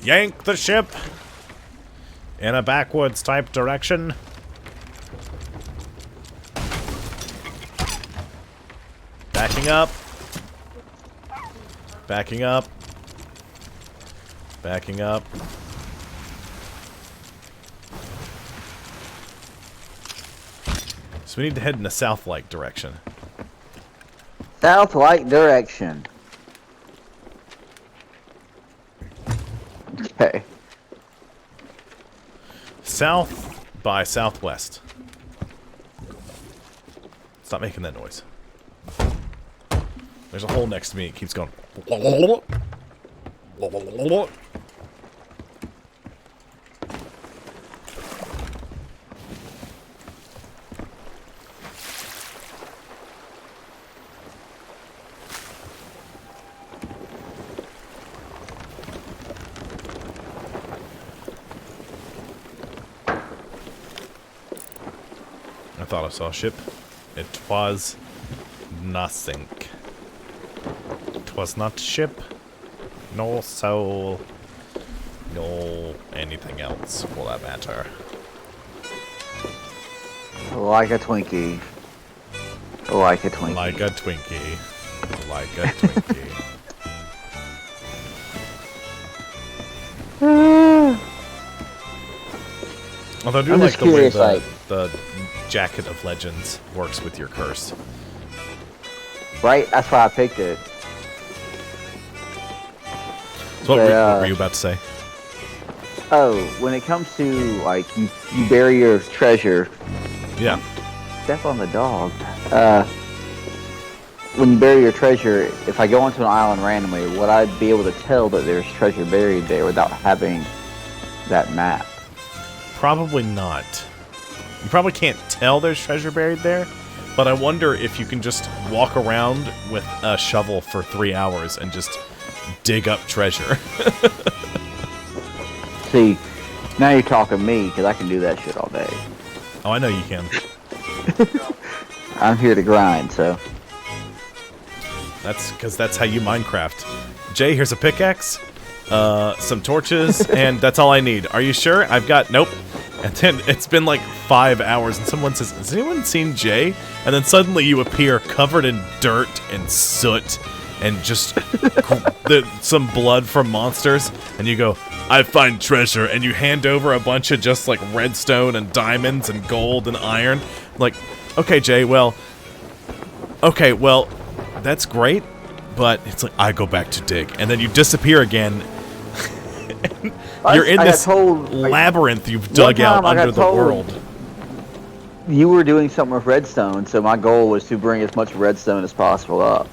Yank the ship in a backwards type direction. Backing up. Backing up. Backing up. So we need to head in a south-like direction. South-like direction. Okay. South by southwest. Stop making that noise. There's a hole next to me. It keeps going. I thought I saw a ship. It was nothing. It was not ship, no soul, no anything else for that matter. Like a Twinkie. Like a Twinkie. Like a Twinkie. Like a Twinkie. Although I do I'm like just the way curious, like- the Jacket of Legends works with your curse. Right? That's why I picked it. So what But, were you about to say? Oh, when it comes to, like, you bury your treasure. Yeah. Step on the dog. When you bury your treasure, if I go onto an island randomly, would I be able to tell that there's treasure buried there without having that map? Probably not. You probably can't tell there's treasure buried there, but I wonder if you can just walk around with a shovel for 3 hours and just dig up treasure. See, now you're talking me, because I can do that shit all day. Oh, I know you can. I'm here to grind, so. That's because that's how you Minecraft. Jay, here's a pickaxe, some torches, and that's all I need. Are you sure? I've got... Nope. And then it's been like 5 hours, and someone says, has anyone seen Jay? And then suddenly you appear covered in dirt and soot and just some blood from monsters, and you go, I find treasure, and you hand over a bunch of just like redstone and diamonds and gold and iron. Like, okay, Jay, well, Okay, well, that's great, but it's like, I go back to dig, and then you disappear again. You're in I got this told, labyrinth you've dug out time I got under the told- world. you were doing something with redstone, so my goal was to bring as much redstone as possible up.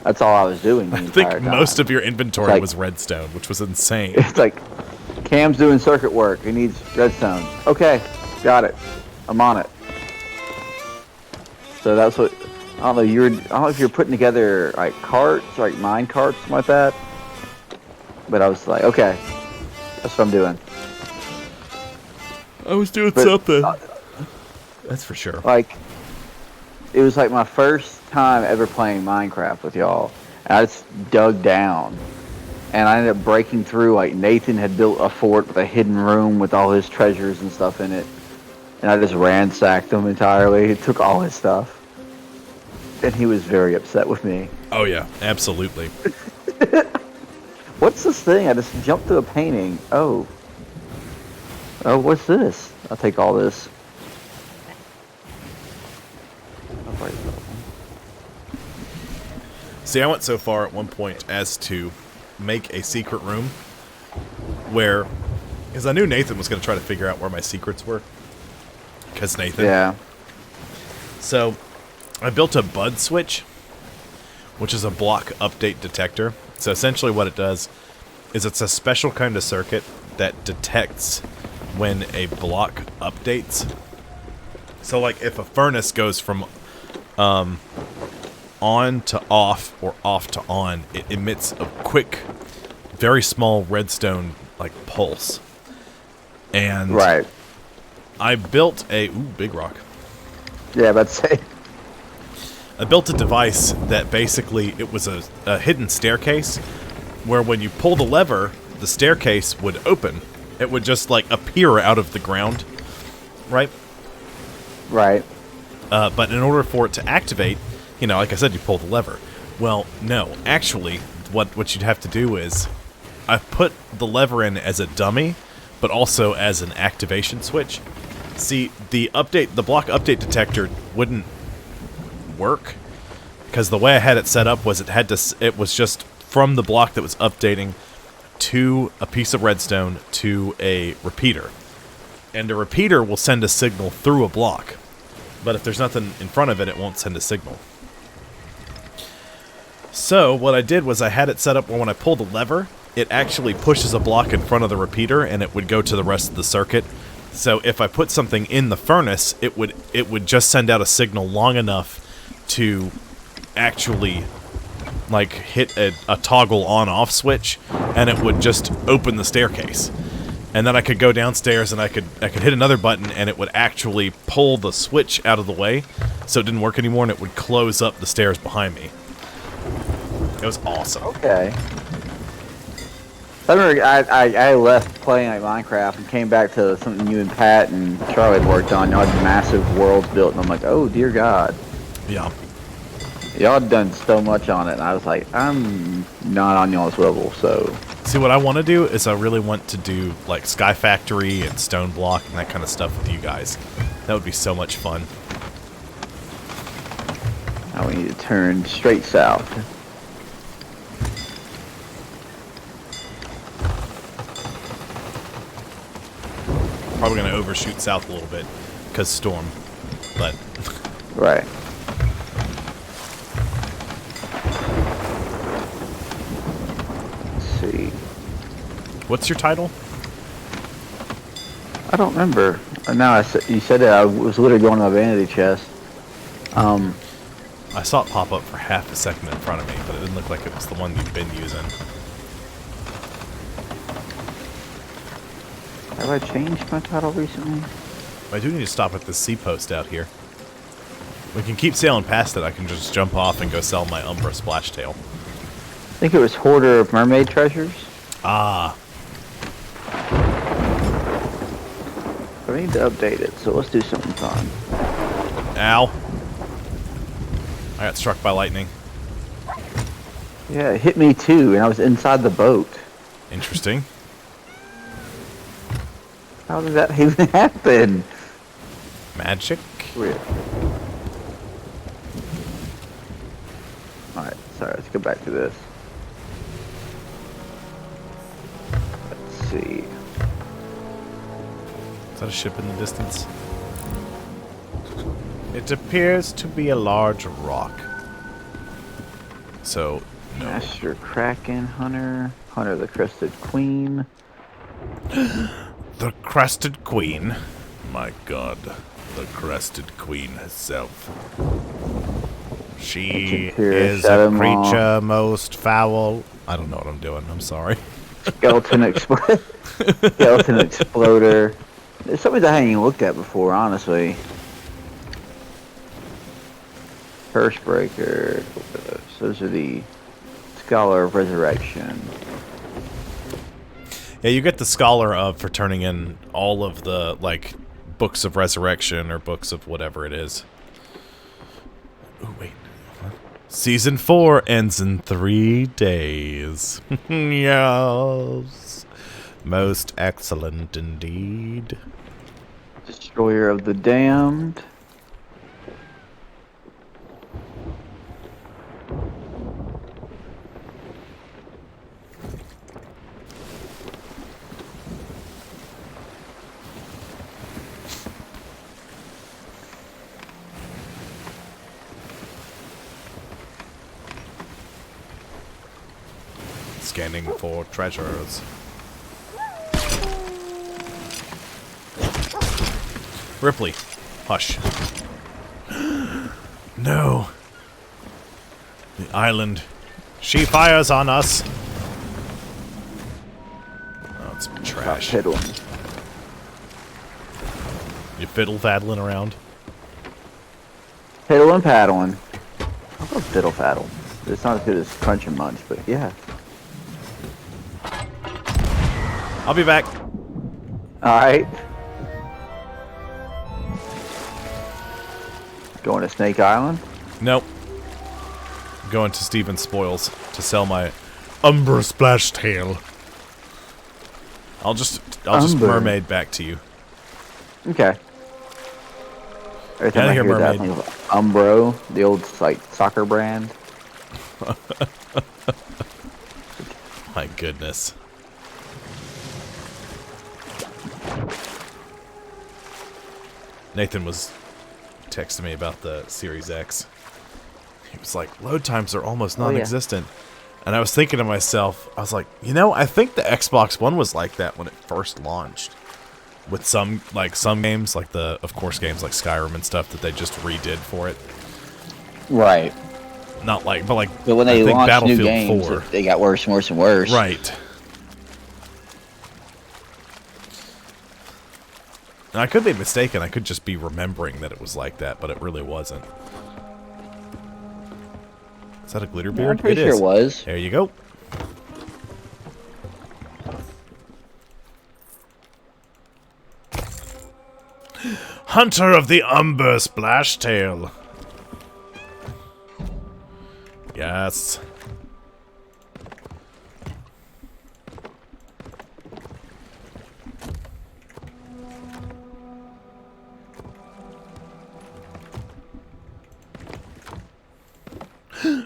That's all I was doing the I entire think time. most of your inventory like- was redstone, which was insane. It's like, Cam's doing circuit work. He needs redstone. Okay, got it. I'm on it. So that's what. I don't know. I don't know if you're putting together like carts, like mine carts, something like that. But I was like, okay, that's what I'm doing. I was doing But, something. That's for sure. Like, it was like my first time ever playing Minecraft with y'all. And I just dug down. And I ended up breaking through. Like, Nathan had built a fort with a hidden room with all his treasures and stuff in it. And I just ransacked him entirely. Took all his stuff. And he was very upset with me. Oh yeah, absolutely. What's this thing? I just jumped through a painting. Oh. Oh, what's this? I'll take all this. See, I went so far at one point as to make a secret room where, because I knew Nathan was going to try to figure out where my secrets were. Because Nathan. Yeah. So, I built a bud switch, which is a block update detector. So essentially what it does is it's a special kind of circuit that detects when a block updates. So like if a furnace goes from on to off or off to on, it emits a quick, very small redstone like pulse. And Right. I built a big rock. Yeah, but say. I built a device that basically, it was a hidden staircase where when you pull the lever, the staircase would open. It would just like appear out of the ground, right? Right. But in order for it to activate, you know, like I said, you pull the lever. Well, no, actually, what you'd have to do is, I put the lever in as a dummy, but also as an activation switch. See, the block update detector wouldn't work because the way I had it set up was it was just from the block that was updating to a piece of redstone to a repeater, and a repeater will send a signal through a block, but if there's nothing in front of it, it won't send a signal. So what I did was I had it set up where when I pull the lever, it actually pushes a block in front of the repeater and it would go to the rest of the circuit. So if I put something in the furnace, it would just send out a signal long enough to actually like hit a toggle on-off switch, and it would just open the staircase. And then I could go downstairs and I could hit another button and it would actually pull the switch out of the way so it didn't work anymore, and it would close up the stairs behind me. It was awesome. Okay. I remember I left playing like Minecraft and came back to something you and Pat and Charlie had worked on. Y'all had massive worlds built, and I'm like, oh dear God. Yeah. Y'all had done so much on it, and I was like, I'm not on y'all's level, so. See, what I want to do is I really want to do like Sky Factory and Stone Block and that kind of stuff with you guys. That would be so much fun. Now we need to turn straight south. Probably going to overshoot south a little bit because storm, but Right. Let's see. what's your title? I don't remember. Now you said it. I was literally going to my vanity chest. I saw it pop up for half a second in front of me, but it didn't look like it was the one you've been using. Have I changed my title recently? I do need to stop at this sea post out here. We can keep sailing past it. I can just jump off and go sell my Umbra Splashtail. I think it was Hoarder of Mermaid Treasures. Ah, I need to update it, so let's do something fun. ow. I got struck by lightning. Yeah, it hit me too, and I was inside the boat. Interesting. How did that even happen? Magic? Weird. Alright, sorry, let's go back to this. Let's see. Is that a ship in the distance? It appears to be a large rock. So, no. Master Kraken Hunter. Hunter the Crested Queen. The Crested Queen. My god. The Crested Queen herself. She is a creature most foul. I don't know what I'm doing. I'm sorry. Skeleton Skeleton Exploder. There's something I hadn't even looked at before, honestly. Curse Breaker. Those are the Scholar of Resurrection. Yeah, you get the Scholar of for turning in all of the, like, books of resurrection or books of whatever it is. Oh, wait. What? Season 4 ends in 3 days. Yes. Most excellent indeed. Destroyer of the Damned. Scanning for treasures. Ripley, hush. No. The island. She fires on us. Oh, it's trash. Fiddling. You fiddle faddling around? Fiddle and paddling. I love fiddle faddle. It's not as good as Crunch and Munch, but yeah. I'll be back. Alright. Going to Snake Island? Nope. Going to Steven Spoils to sell my Umber Splash Tail. I'll just mermaid back to you. Okay. Every time Get out I of here, hear that, I mermaid. think of Umbro, the old like soccer brand. My goodness. Nathan was texting me about the Series X. He was like, load times are almost non-existent. And I was thinking to myself, I was like, you know, I think the Xbox One was like that when it first launched. With some games, like of course, games like Skyrim and stuff that they just redid for it. Right. Not like, but like, But when they I think launched new Battlefield games, 4. they got worse and worse and worse. Right. And I could be mistaken. I could just be remembering that it was like that, but it really wasn't. Is that a glitter beard? I'm pretty sure it was. There you go. Hunter of the Umber Splashtail. Yes.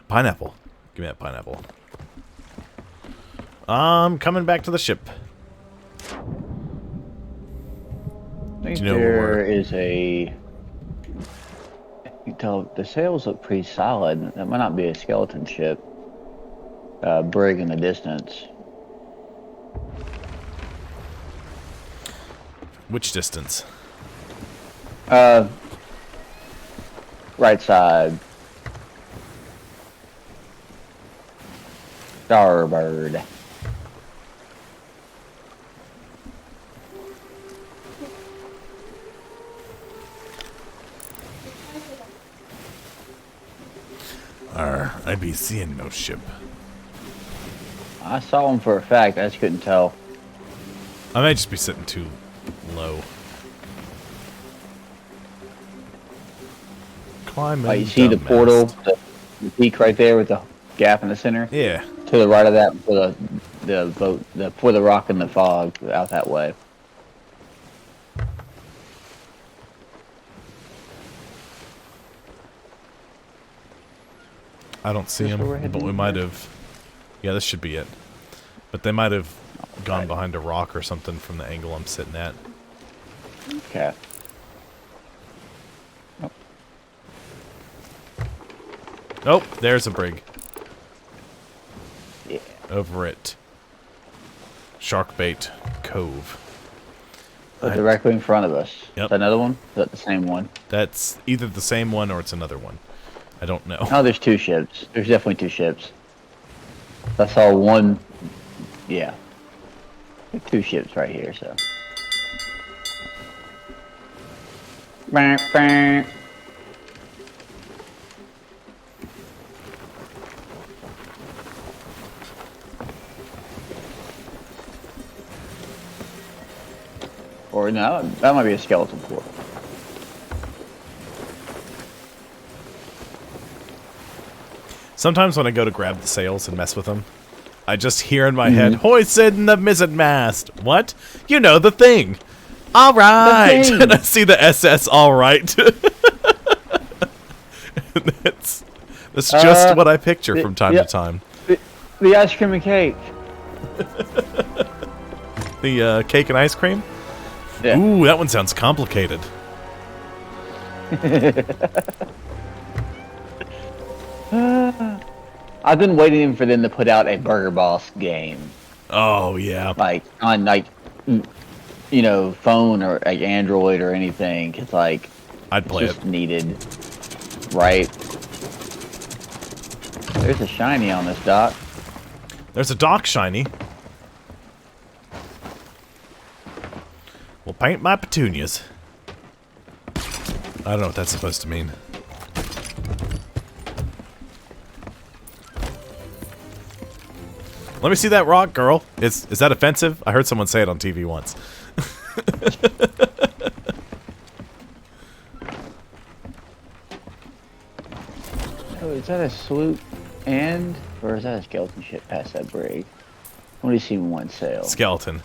Pineapple. Give me that pineapple. I'm coming back to the ship. I think Do you know where there is a. You can tell the sails look pretty solid. That might not be a skeleton ship. Brig in the distance. Which distance? Right side. Starbird. I'd be seeing no ship. I saw him for a fact. I just couldn't tell. I might just be sitting too low. Climbing. Like you see the portal, the peak right there with the gap in the center. Yeah. To the right of that, for the boat, for the rock in the fog out that way. I don't see Is this where we're them, but heading we in might here? have... Yeah, this should be it. But they might have gone right. behind a rock or something from the angle I'm sitting at. Okay. Oh, there's a brig. Yeah. Over at Sharkbait Cove. Directly in front of us. Yep. Is that another one? Is that the same one? That's either the same one or it's another one. I don't know. Oh, there's 2 ships. There's definitely 2 ships. I saw one. Yeah. There's 2 ships right here, so. Bah, bah. Or no, that might be a skeleton port. Sometimes when I go to grab the sails and mess with them, I just hear in my head, hoisted in the mizzenmast. What? You know, the thing. All right. thing. And I see the SS all right. that's just what I picture from time to time. The ice cream and cake. The cake and ice cream? Yeah. Ooh, that one sounds complicated. I've been waiting for them to put out a Burger Boss game, Oh, yeah. like on you know, phone or like Android or anything. It's like I'd play it's just it. needed, right? There's a shiny on this dock. There's a dock shiny. We'll paint my petunias. I don't know what that's supposed to mean. Let me see that rock, girl. Is that offensive? I heard someone say it on TV once. Oh, is that a sloop and or is that a skeleton ship past that brig? I only seen one sail. Skeleton.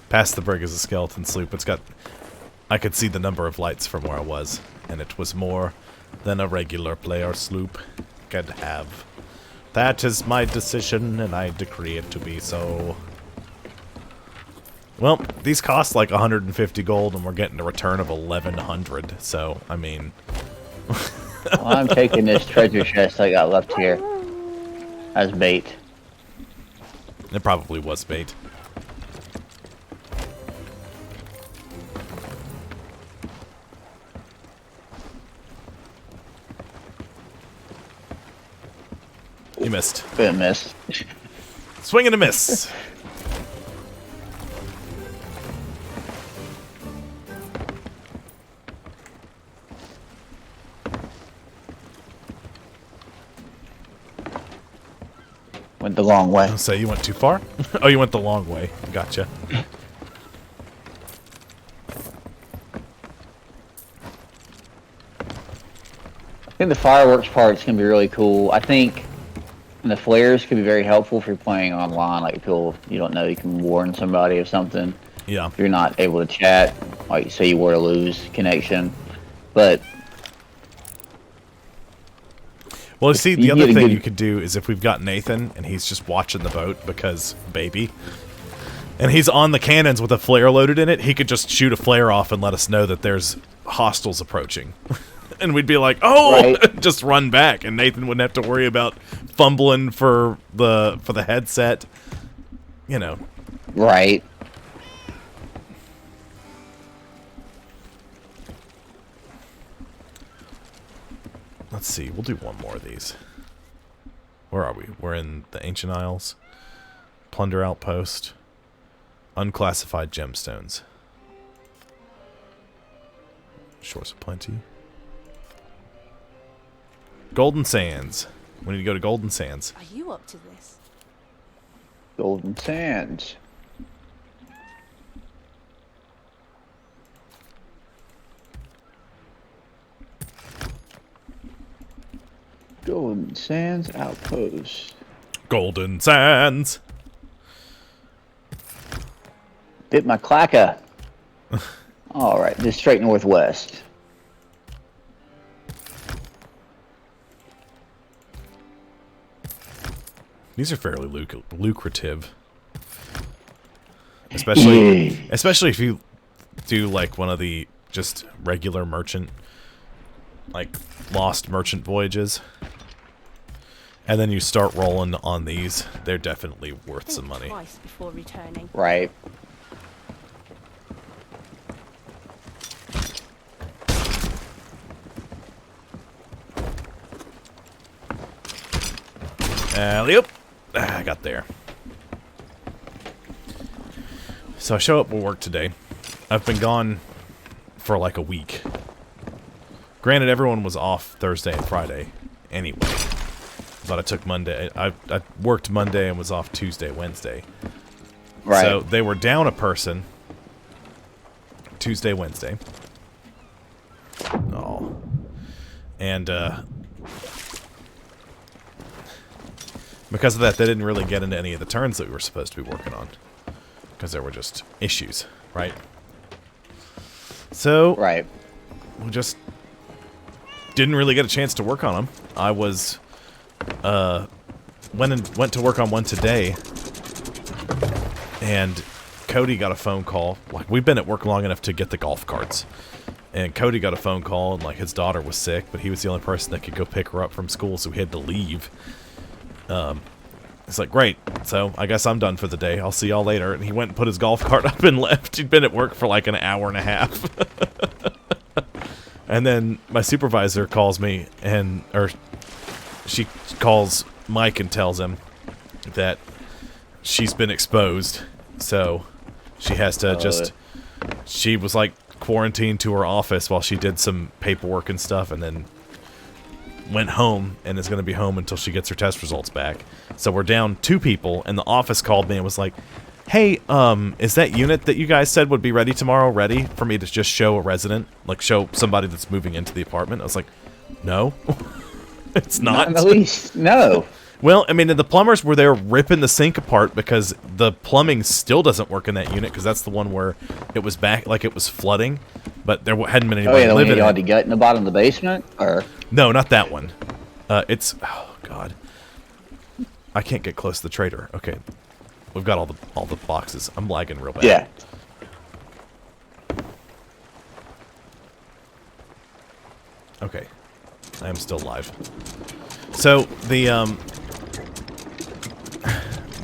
Past the brig is a skeleton sloop. It's got... I could see the number of lights from where I was, and it was more than a regular player sloop could have. That is my decision, and I decree it to be so. Well, these cost like 150 gold, and we're getting a return of 1,100, so, I mean... Well, I'm taking this treasure chest I got left here as bait. It probably was bait. You missed. Bit miss. Swing and a miss. Went the long way. I'll say you went too far? Oh, you went the long way. Gotcha. I think the fireworks part's gonna be really cool. I think the flares could be very helpful if you're playing online. Like if you don't know, you can warn somebody of something. Yeah. If you're not able to chat, like say you were to lose connection. But Well, see, the You other get a thing good- you could do is if we've got Nathan and he's just watching the boat because baby, and he's on the cannons with a flare loaded in it, he could just shoot a flare off and let us know that there's hostiles approaching. And we'd be like, oh, Right. just run back, and Nathan wouldn't have to worry about fumbling for the headset. You know. right. Let's see, we'll do one more of these. Where are we? We're in the Ancient Isles. Plunder Outpost. Unclassified gemstones. Shores of Plenty. Golden Sands. We need to go to Golden Sands. Are you up to this? Golden Sands. Golden Sands Outpost. Golden Sands! Bit my clacker. Alright, just straight northwest. These are fairly lucrative. Especially if you do like one of the just regular merchant, like lost merchant voyages. And then you start rolling on these, they're definitely worth some money. Twice before returning. Right. Alley-oop. I got there. So I show up for work today. I've been gone for like a week. Granted, everyone was off Thursday and Friday anyway. But I took Monday. I worked Monday and was off Tuesday, Wednesday. Right. So they were down a person Tuesday, Wednesday. Oh. And because of that, they didn't really get into any of the turns that we were supposed to be working on. Because there were just issues, right? So, Right. we just didn't really get a chance to work on them. I was, went to work on one today, and Cody got a phone call. Like, we've been at work long enough to get the golf carts. And Cody got a phone call, and, like, his daughter was sick, but he was the only person that could go pick her up from school, so he had to leave. It's like, great, so I guess I'm done for the day. I'll see y'all later. And he went and put his golf cart up and left. He'd been at work for like an hour and a half. And then my supervisor calls me, or she calls Mike and tells him that she's been exposed. So she has to she was like quarantined to her office while she did some paperwork and stuff, and then went home and is going to be home until she gets her test results back. So we're down 2 people, and the office called me and was like, hey, is that unit that you guys said would be ready tomorrow ready for me to just show a resident? Like, show somebody that's moving into the apartment? I was like, no, it's not. At least, no. Well, I mean, the plumbers were there ripping the sink apart because the plumbing still doesn't work in that unit, because that's the one where it was back, like it was flooding, but there hadn't been anybody the one living you in had it. to gut in the bottom of the basement? Or? No, not that one. It's, oh god, I can't get close to the trader. Okay, we've got all the boxes. I'm lagging real bad. Yeah. Okay, I am still live. So the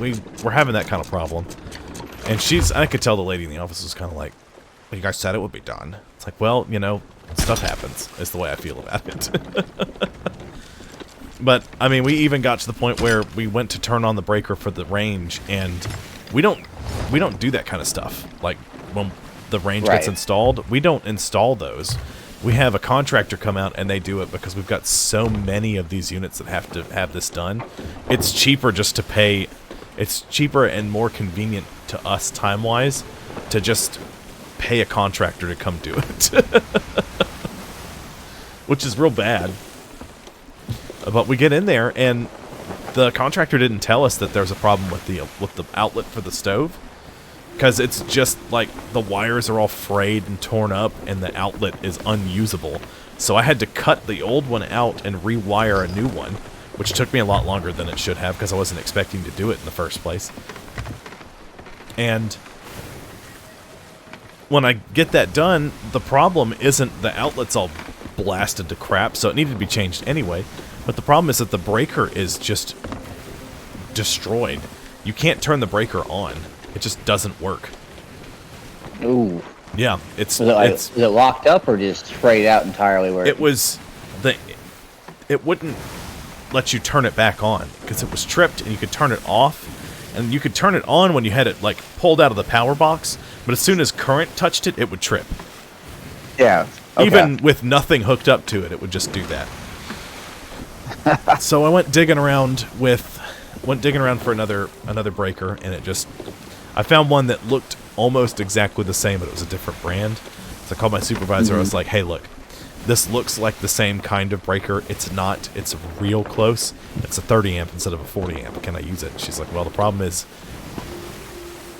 we were having that kind of problem, and I could tell the lady in the office was kind of like, well, you guys said it would be done. It's like, well, you know, stuff happens, is the way I feel about it. But, I mean, we even got to the point where we went to turn on the breaker for the range, and we don't do that kind of stuff. Like, when the range gets installed, we don't install those. We have a contractor come out, and they do it because we've got so many of these units that have to have this done. It's cheaper just to pay... It's cheaper and more convenient to us, time-wise, to just pay a contractor to come do it. Which is real bad. But we get in there, and the contractor didn't tell us that there's a problem with the outlet for the stove, because it's just like the wires are all frayed and torn up, and the outlet is unusable. So I had to cut the old one out and rewire a new one, which took me a lot longer than it should have, because I wasn't expecting to do it in the first place. And when I get that done, the problem isn't the outlet's all blasted to crap, so it needed to be changed anyway. But the problem is that the breaker is just destroyed. You can't turn the breaker on. It just doesn't work. Ooh. Yeah, is it locked up or just sprayed out entirely? Where it wouldn't let you turn it back on because it was tripped, and you could turn it off, and you could turn it on when you had it like pulled out of the power box. But as soon as current touched it, it would trip. Yeah. Okay. Even with nothing hooked up to it, it would just do that. So I went digging around for another breaker, and I found one that looked almost exactly the same, but it was a different brand. So I called my supervisor. I was like, hey, look, this looks like the same kind of breaker. It's not. It's real close. It's a 30 amp instead of a 40 amp. Can I use it? She's like, well, the problem is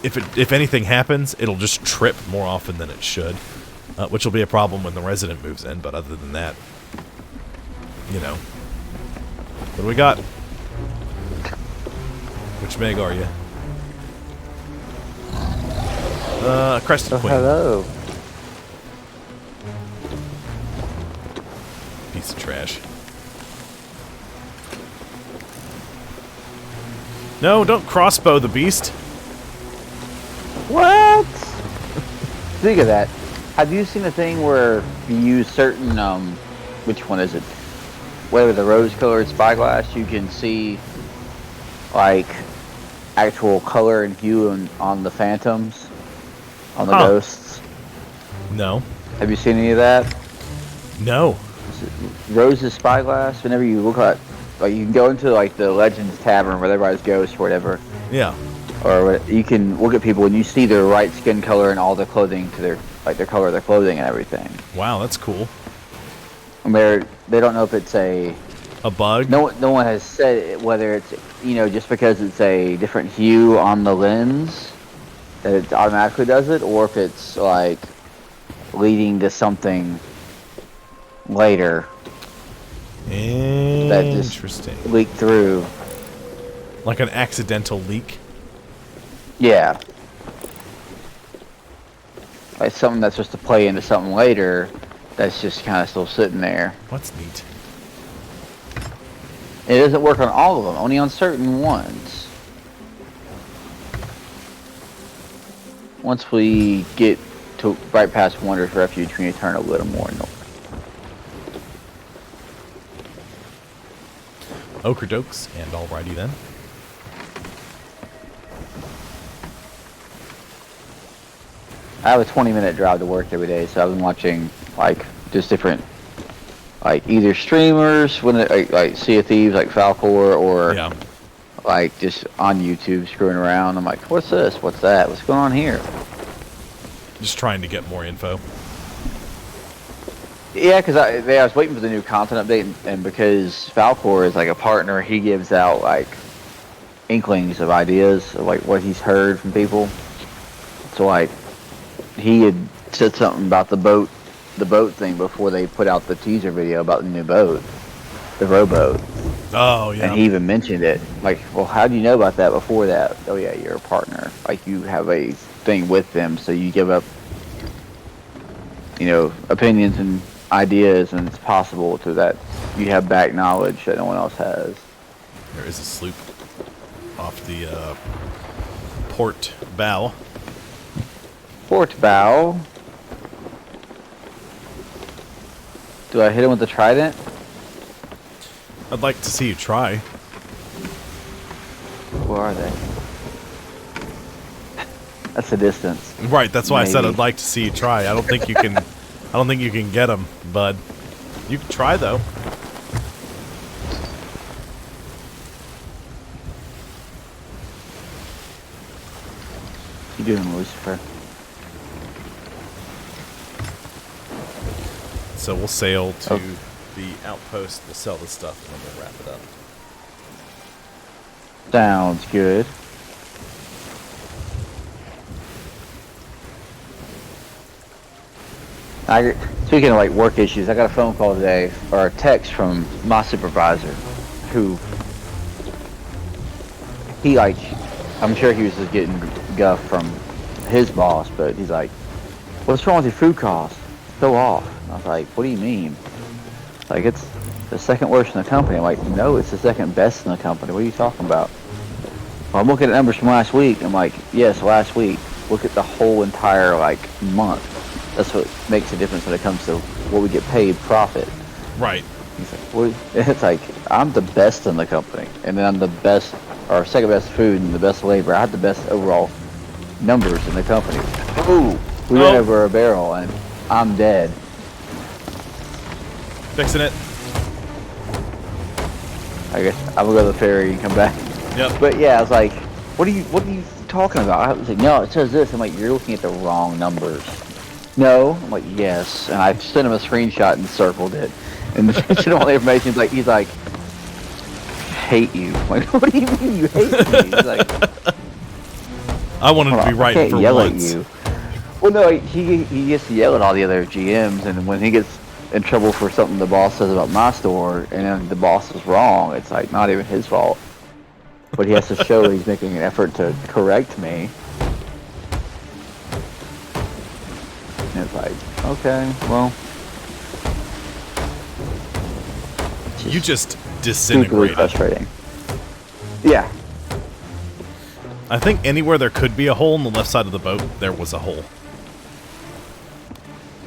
if anything happens, it'll just trip more often than it should, which will be a problem when the resident moves in. But other than that, you know. What do we got? Which Meg are you? Crested Queen. Hello. Piece of trash. No, don't crossbow the beast. What? Speaking of that, have you seen a thing where you use certain, which one is it? Whether the rose-colored spyglass, you can see, like, actual color and hue on the phantoms, on the ghosts? No. Have you seen any of that? No. Rose's spyglass, whenever you look at, like, you can go into, like, the Legends Tavern where everybody's ghost or whatever. Yeah. Or you can look at people and you see their right skin color and all their clothing to their color of their clothing and everything. Wow, that's cool. And they don't know if it's a bug. No one has said whether it's just because it's a different hue on the lens that it automatically does it, or if it's like leading to something later that just Interesting. leaked through. Like an accidental leak. Yeah. Like something that's supposed to play into something later that's just kind of still sitting there. What's neat? It doesn't work on all of them, only on certain ones. Once we get to right past Wonder's Refuge, we need to turn a little more north. Okerdokes, and alrighty then. I have a 20-minute drive to work every day, so I've been watching like just different, like either streamers when like Sea of Thieves, like Falcor, or Yeah. like just on YouTube screwing around. I'm like, what's this? What's that? What's going on here? Just trying to get more info. Yeah, because I was waiting for the new content update, and because Falcor is like a partner, he gives out like inklings of ideas of like what he's heard from people. So like he had said something about the boat thing before they put out the teaser video about the new boat, the rowboat. Oh, yeah. And he even mentioned it. Like, well, how do you know about that before that? Oh yeah, you're a partner. Like you have a thing with them, so you give up, opinions and ideas, and it's possible to that you have back knowledge that no one else has. There is a sloop off the port bow. Port bow. Do I hit him with the trident? I'd like to see you try. Where are they? That's the distance. Right, that's why I said Maybe. I'd like to see you try. I don't think you can. I don't think you can get them, bud. You can try though. You doing, Lucifer? So we'll sail to Oh. the outpost to sell the stuff, and then we'll wrap it up. Sounds good. Speaking of like work issues, I got a phone call today, or a text from my supervisor, who I'm sure he was just getting guff from his boss, but he's like, "What's wrong with your food costs? It's so off." And I was like, "What do you mean?" Like, it's the second worst in the company. I'm like, "No, it's the second best in the company. What are you talking about?" Well, I'm looking at numbers from last week. I'm like, "Yes, last week. Look at the whole entire month. That's what makes a difference when it comes to what we get paid profit." Right. He's like, "What?" It's like, I'm the best in the company, and then I'm the best, or second best food and the best labor. I have the best overall numbers in the company. Ooh, we ran over a barrel, and I'm dead. Fixing it. I guess I'm gonna go to the ferry and come back. Yep. But yeah, I was like, what are you talking about? I was like, no, it says this. I'm like, you're looking at the wrong numbers. No. I'm like, yes. And I sent him a screenshot and circled it. And mentioned all the information. He's like, hate you. I'm like, what do you mean you hate me? He's like, I wanted to be right I can't for yell once. at you. Well, no, he gets to yell at all the other GMs, and when he gets in trouble for something the boss says about my store, and then the boss is wrong, it's like not even his fault. but he has to show he's making an effort to correct me. And it's like, okay, well. You just Stupidly disintegrated. frustrating. Yeah. I think anywhere there could be a hole on the left side of the boat, there was a hole.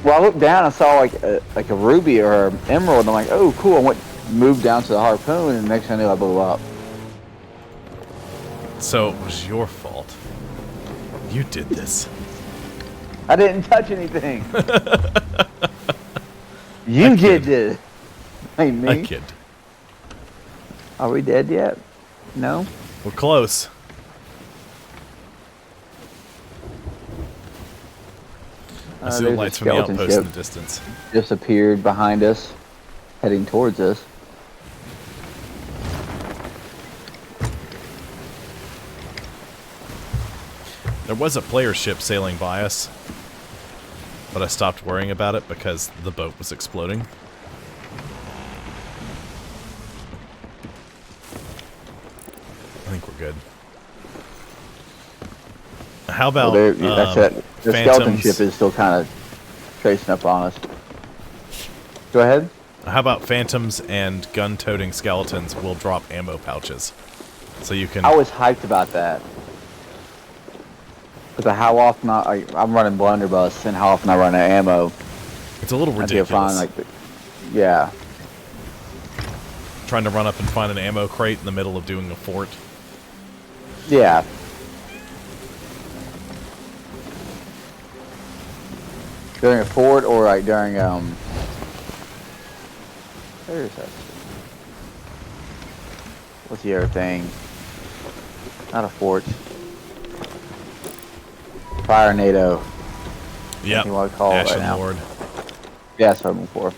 Well, I looked down and saw like a ruby or an emerald, and I'm like, oh, cool. I moved down to the harpoon, and next thing I knew, I blew up. So it was your fault. You did this. I didn't touch anything. You did this. Ain't me. I kid. Are we dead yet? No. We're close. I see the There's a lights from the skeleton outpost in ship the distance. just appeared behind us, heading towards us. There was a player ship sailing by us, but I stopped worrying about it because the boat was exploding. I think we're good. How about That's it. The skeleton ship is still kind of tracing up on us. Go ahead. How about phantoms and gun-toting skeletons will drop ammo pouches, so you can. I was hyped about that. But how often I'm running blunderbuss and how often I run out of ammo. It's a little I feel ridiculous. fine, yeah. Trying to run up and find an ammo crate in the middle of doing a fort. Yeah. During a fort or like during where is that? What's the other thing? Not a fort. Fire NATO. Yep. You want to call it right Ashen now? Lord. Yeah, that's what I'm looking for.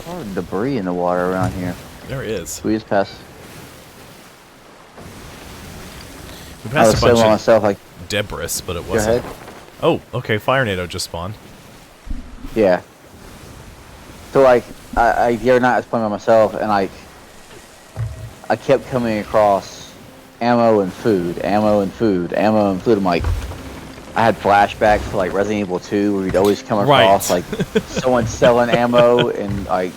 A lot of debris in the water around here. There is. We just passed. We I passed was a saying bunch to of myself, like, debris, but it go wasn't. ahead. Oh, okay. Fire NATO just spawned. Yeah. So like, the other night I was playing by myself, and like, I kept coming across ammo and food, ammo and food, ammo and food. I'm like, I had flashbacks to like Resident Evil 2, where you'd always come across like someone selling ammo and like,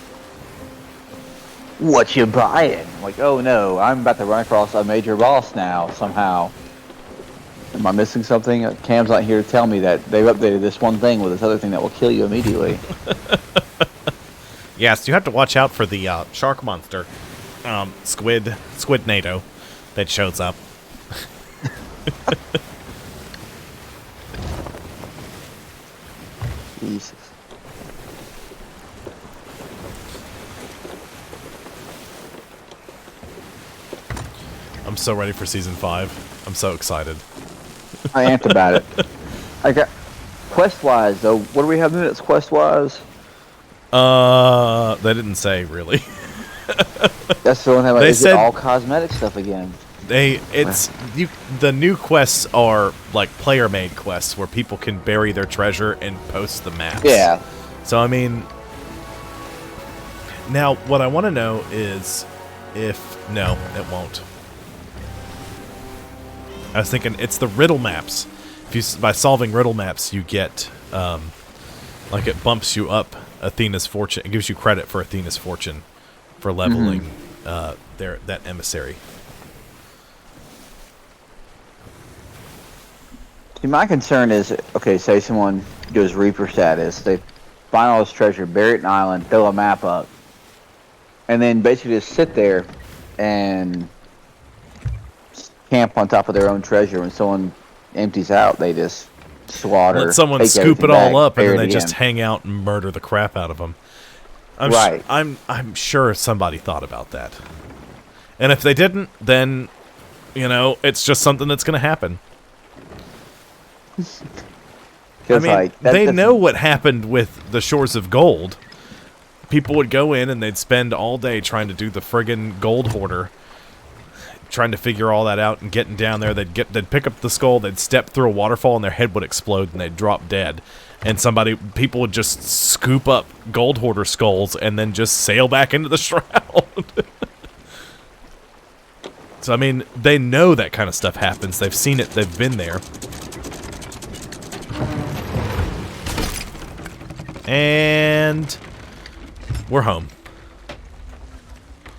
what you buying? I'm like, oh no, I'm about to run across a major boss now somehow. Am I missing something? Cam's not here to tell me that they've updated this one thing with this other thing that will kill you immediately. Yes, you have to watch out for the shark monster, squid NATO, that shows up. Jesus. I'm so ready for season 5. I'm so excited. I amped about it. I got quest-wise though. What do we have minutes quest-wise? They didn't say really. That's the only thing. They Is said- it all cosmetic stuff again? The new quests are like player-made quests where people can bury their treasure and post the maps. Yeah. So I mean, now what I want to know is if no, it won't. I was thinking it's the riddle maps. If you by solving riddle maps, you get like it bumps you up Athena's fortune. It gives you credit for Athena's fortune for leveling that emissary. See, my concern is, okay, say someone goes Reaper status, they find all this treasure, bury it in an island, throw a map up, and then basically just sit there and camp on top of their own treasure. When someone empties out, they just slaughter. Let someone take scoop it everything all back, up, and bury then it they just again. hang out and murder the crap out of them. Right. I'm sure somebody thought about that. And if they didn't, then, you know, it's just something that's going to happen. I 'Cause, mean, like, they that's- know what happened with the Shores of Gold. People would go in and they'd spend all day trying to do the friggin' gold hoarder, trying to figure all that out and getting down there. They'd pick up the skull, they'd step through a waterfall, and their head would explode, and they'd drop dead. and people would just scoop up gold hoarder skulls and then just sail back into the shroud. So, I mean, they know that kind of stuff happens. They've seen it. They've been there. And we're home.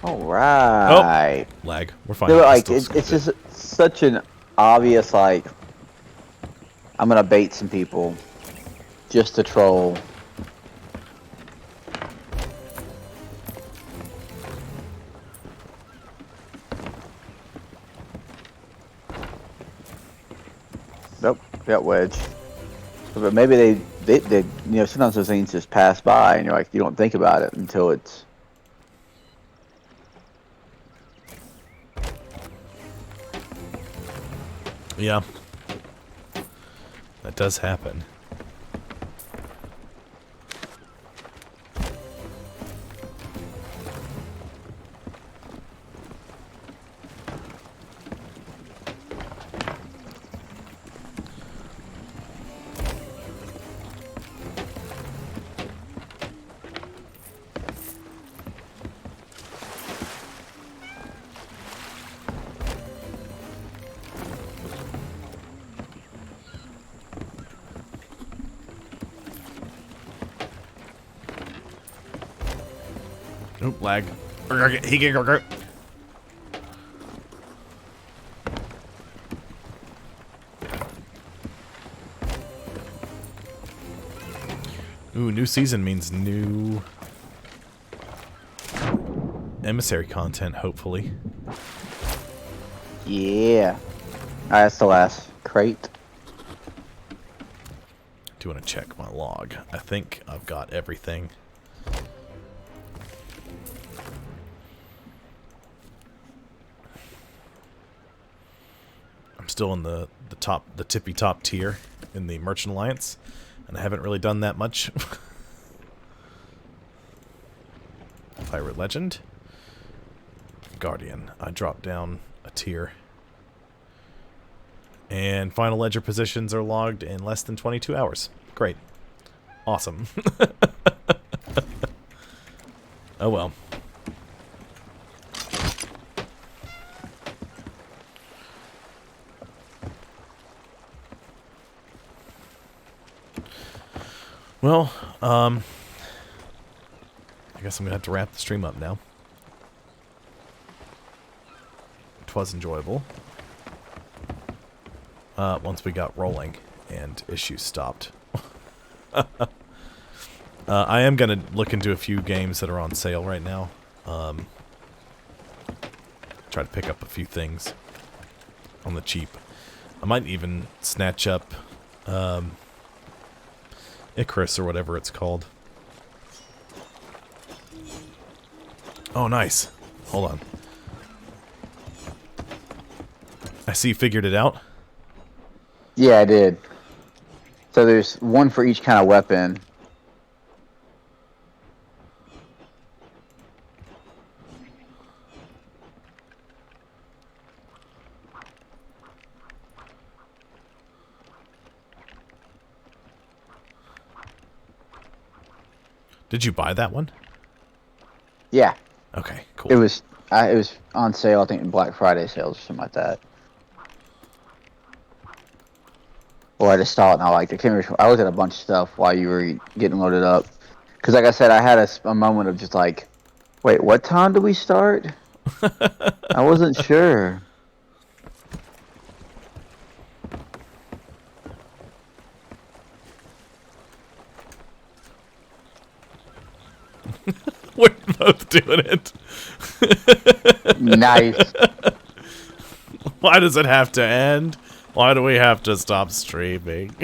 All right. Oh, lag. We're fine. Dude, like, it's just such an obvious, like, I'm going to bait some people just to troll. Nope, got wedge. But maybe they you know, sometimes those things just pass by and you're like, you don't think about it until it's... Yeah. That does happen. Oop, lag. He can go. Ooh, new season means new emissary content, hopefully. Yeah. Alright, that's the last crate. Do want to check my log. I think I've got everything. I'm still in the tippy top tier in the Merchant Alliance, and I haven't really done that much. Pirate Legend. Guardian. I dropped down a tier. And final ledger positions are logged in less than 22 hours. Great. Awesome. Oh well. Well, I guess I'm gonna have to wrap the stream up now. It was enjoyable. Once we got rolling and issues stopped. I am gonna look into a few games that are on sale right now. Try to pick up a few things on the cheap. I might even snatch up Icarus or whatever it's called. Oh, nice. Hold on. I see you figured it out. Yeah, I did. So there's one for each kind of weapon. Did you buy that one? Yeah. Okay, cool. It was on sale, I think, in Black Friday sales or something like that. Or I just saw it and I liked it. I looked at a bunch of stuff while you were getting loaded up. Because, like I said, I had a moment of just like, wait, what time do we start? I wasn't sure. We're both doing it. Nice. Why does it have to end? Why do we have to stop streaming?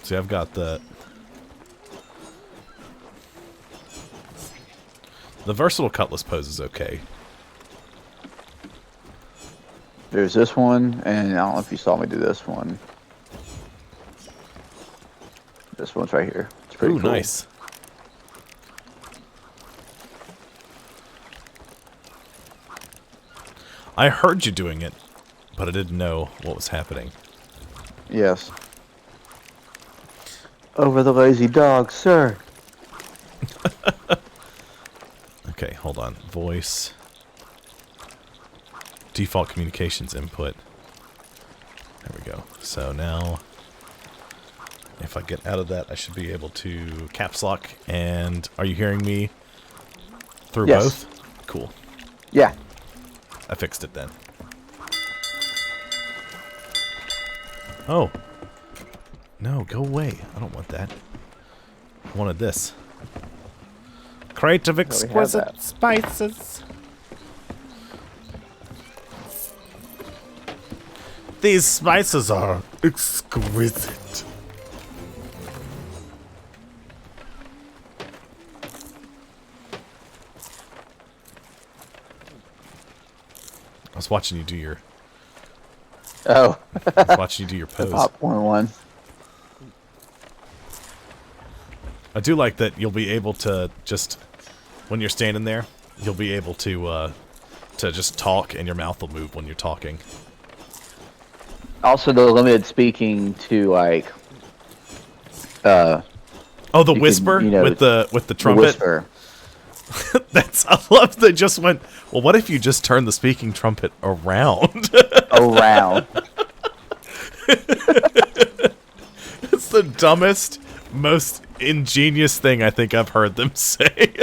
See, I've got the versatile cutlass pose is okay. There's this one, and I don't know if you saw me do this one. This one's right here. It's pretty cool. Nice. I heard you doing it, but I didn't know what was happening. Yes. Over the lazy dog, sir. Okay, hold on. Voice. Default communications input. There we go. So now, if I get out of that, I should be able to caps lock. And are you hearing me through Yes. both? Cool. Yeah. I fixed it then. Oh. No, go away. I don't want that. I wanted this. Crate of we have exquisite that. spices. These spices are exquisite. I was watching you do your Oh. I was watching you do your The pose. popcorn one. I do like that you'll be able to just when you're standing there, you'll be able to just talk and your mouth will move when you're talking. Also, the limited speaking to like. Oh, the You whisper can, you know, with the The trumpet. whisper. That's I love they just went. Well, what if you just turn the speaking trumpet around? Around. It's the dumbest, most ingenious thing I think I've heard them say.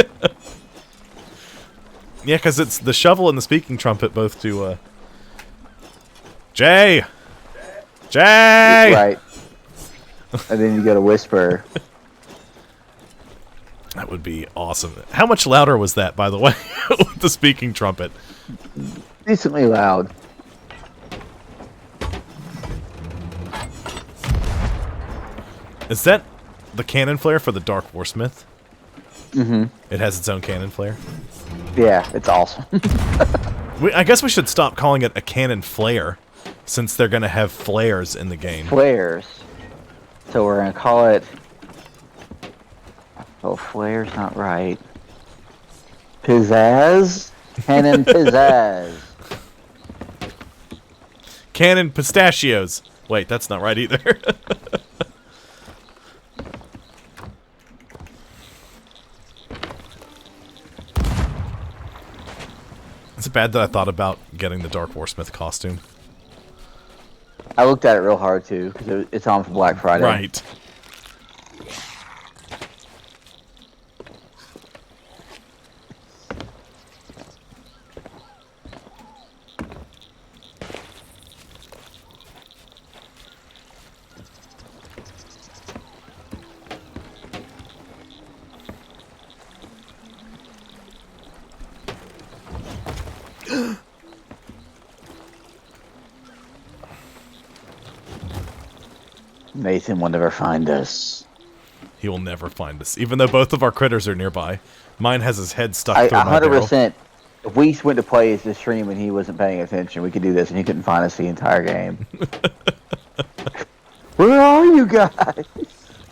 Yeah, because it's the shovel and the speaking trumpet both do. Jay. Right. And then you go to whisper. That would be awesome. How much louder was that, by the way, with the speaking trumpet? Decently loud. Is that the cannon flare for the Dark Warsmith? Mm-hmm. It has its own cannon flare. Yeah, it's awesome. I guess we should stop calling it a cannon flare, since they're going to have flares in the game. Flares. So we're gonna call it. Oh, flare's not right. Pizzazz? Cannon pizzazz. Cannon pistachios. Wait, that's not right either. Is it bad that I thought about getting the Dark Warsmith costume? I looked at it real hard too, because it's on for Black Friday. Right. Nathan will never find us. He will never find us, even though both of our critters are nearby. Mine has his head stuck I through my barrel. 100%. If we went to play as the stream and he wasn't paying attention, we could do this, and he couldn't find us the entire game. Where are you guys?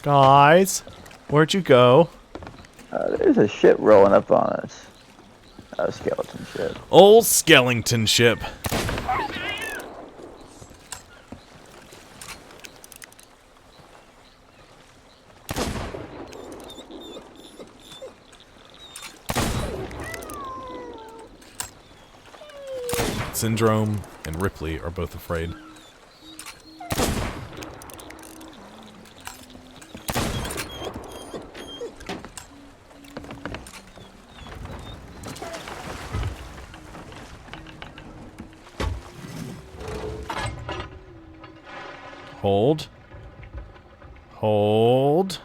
Guys, where'd you go? There's a ship rolling up on us. A skeleton ship. Old Skellington ship. Syndrome and Ripley are both afraid. Hold. Hold.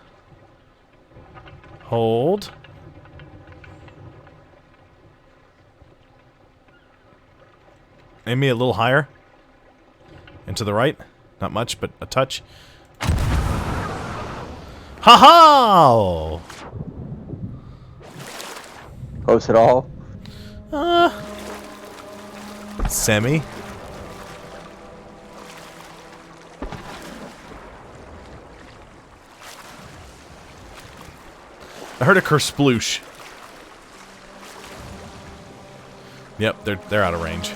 Hold. Aim me a little higher. And to the right. Not much, but a touch. Ha-ha! Close at all? Semi. I heard a kersploosh. Yep, they're out of range.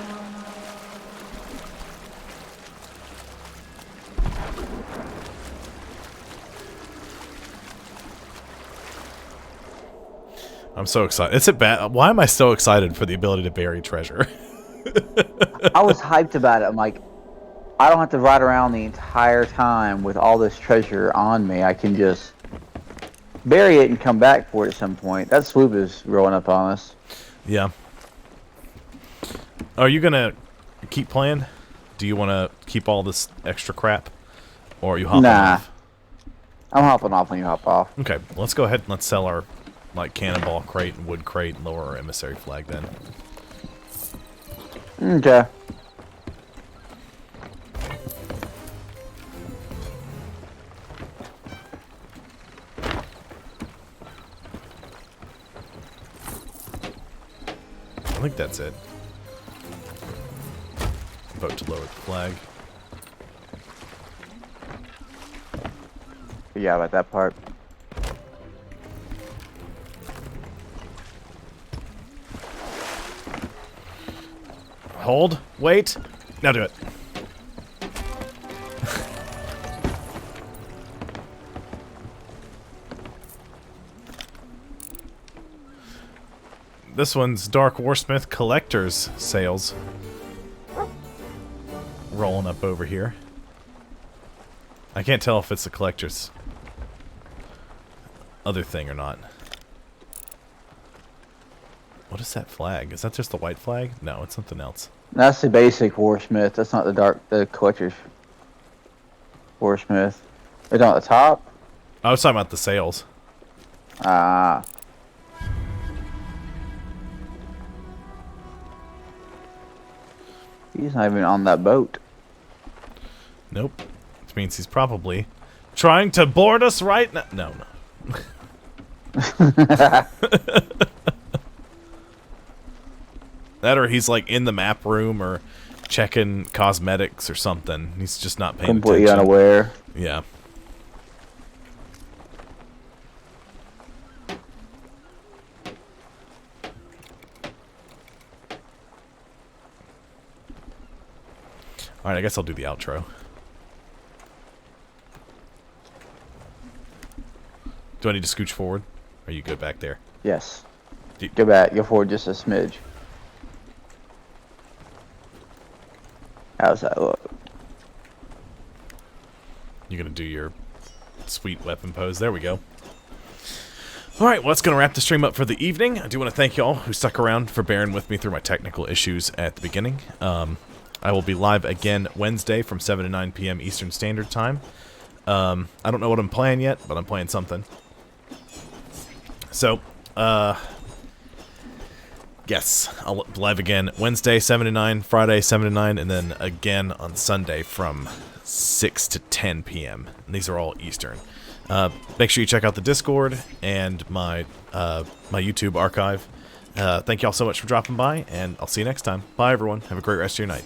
I'm so excited. It's a bad. Why am I so excited for the ability to bury treasure? I was hyped about it. I'm like, I don't have to ride around the entire time with all this treasure on me. I can just bury it and come back for it at some point. That swoop is rolling up on us. Yeah. Are you gonna keep playing? Do you want to keep all this extra crap, or are you hopping off? I'm hopping off when you hop off. Okay, let's go ahead and let's sell our like cannonball crate and wood crate and lower our emissary flag then. Okay. I think that's it. Vote to lower the flag. Yeah, about that part. Hold. Wait. Now do it. This one's Dark Warsmith Collector's sales. Rolling up over here. I can't tell if it's the collector's other thing or not. What is that flag? Is that just the white flag? No, it's something else. That's the basic Warsmith. That's not the collector's Warsmith. It's on the top? I was talking about the sales. Ah. He's not even on that boat. Nope. Which means he's probably trying to board us right now. No, no. That or he's like in the map room or checking cosmetics or something. He's just not paying Completely attention. unaware. Yeah. Alright, I guess I'll do the outro. Do I need to scooch forward? Or are you good back there? Yes. Go back. Go forward just a smidge. How's that look? You're going to do your sweet weapon pose. There we go. Alright, well, that's going to wrap the stream up for the evening. I do want to thank y'all who stuck around for bearing with me through my technical issues at the beginning. I will be live again Wednesday from 7 to 9 p.m. Eastern Standard Time. I don't know what I'm playing yet, but I'm playing something. So, yes, I'll be live again Wednesday 7 to 9, Friday 7 to 9, and then again on Sunday from 6 to 10 p.m. And these are all Eastern. Make sure you check out the Discord and my my YouTube archive. Thank y'all so much for dropping by, and I'll see you next time. Bye, everyone. Have a great rest of your night.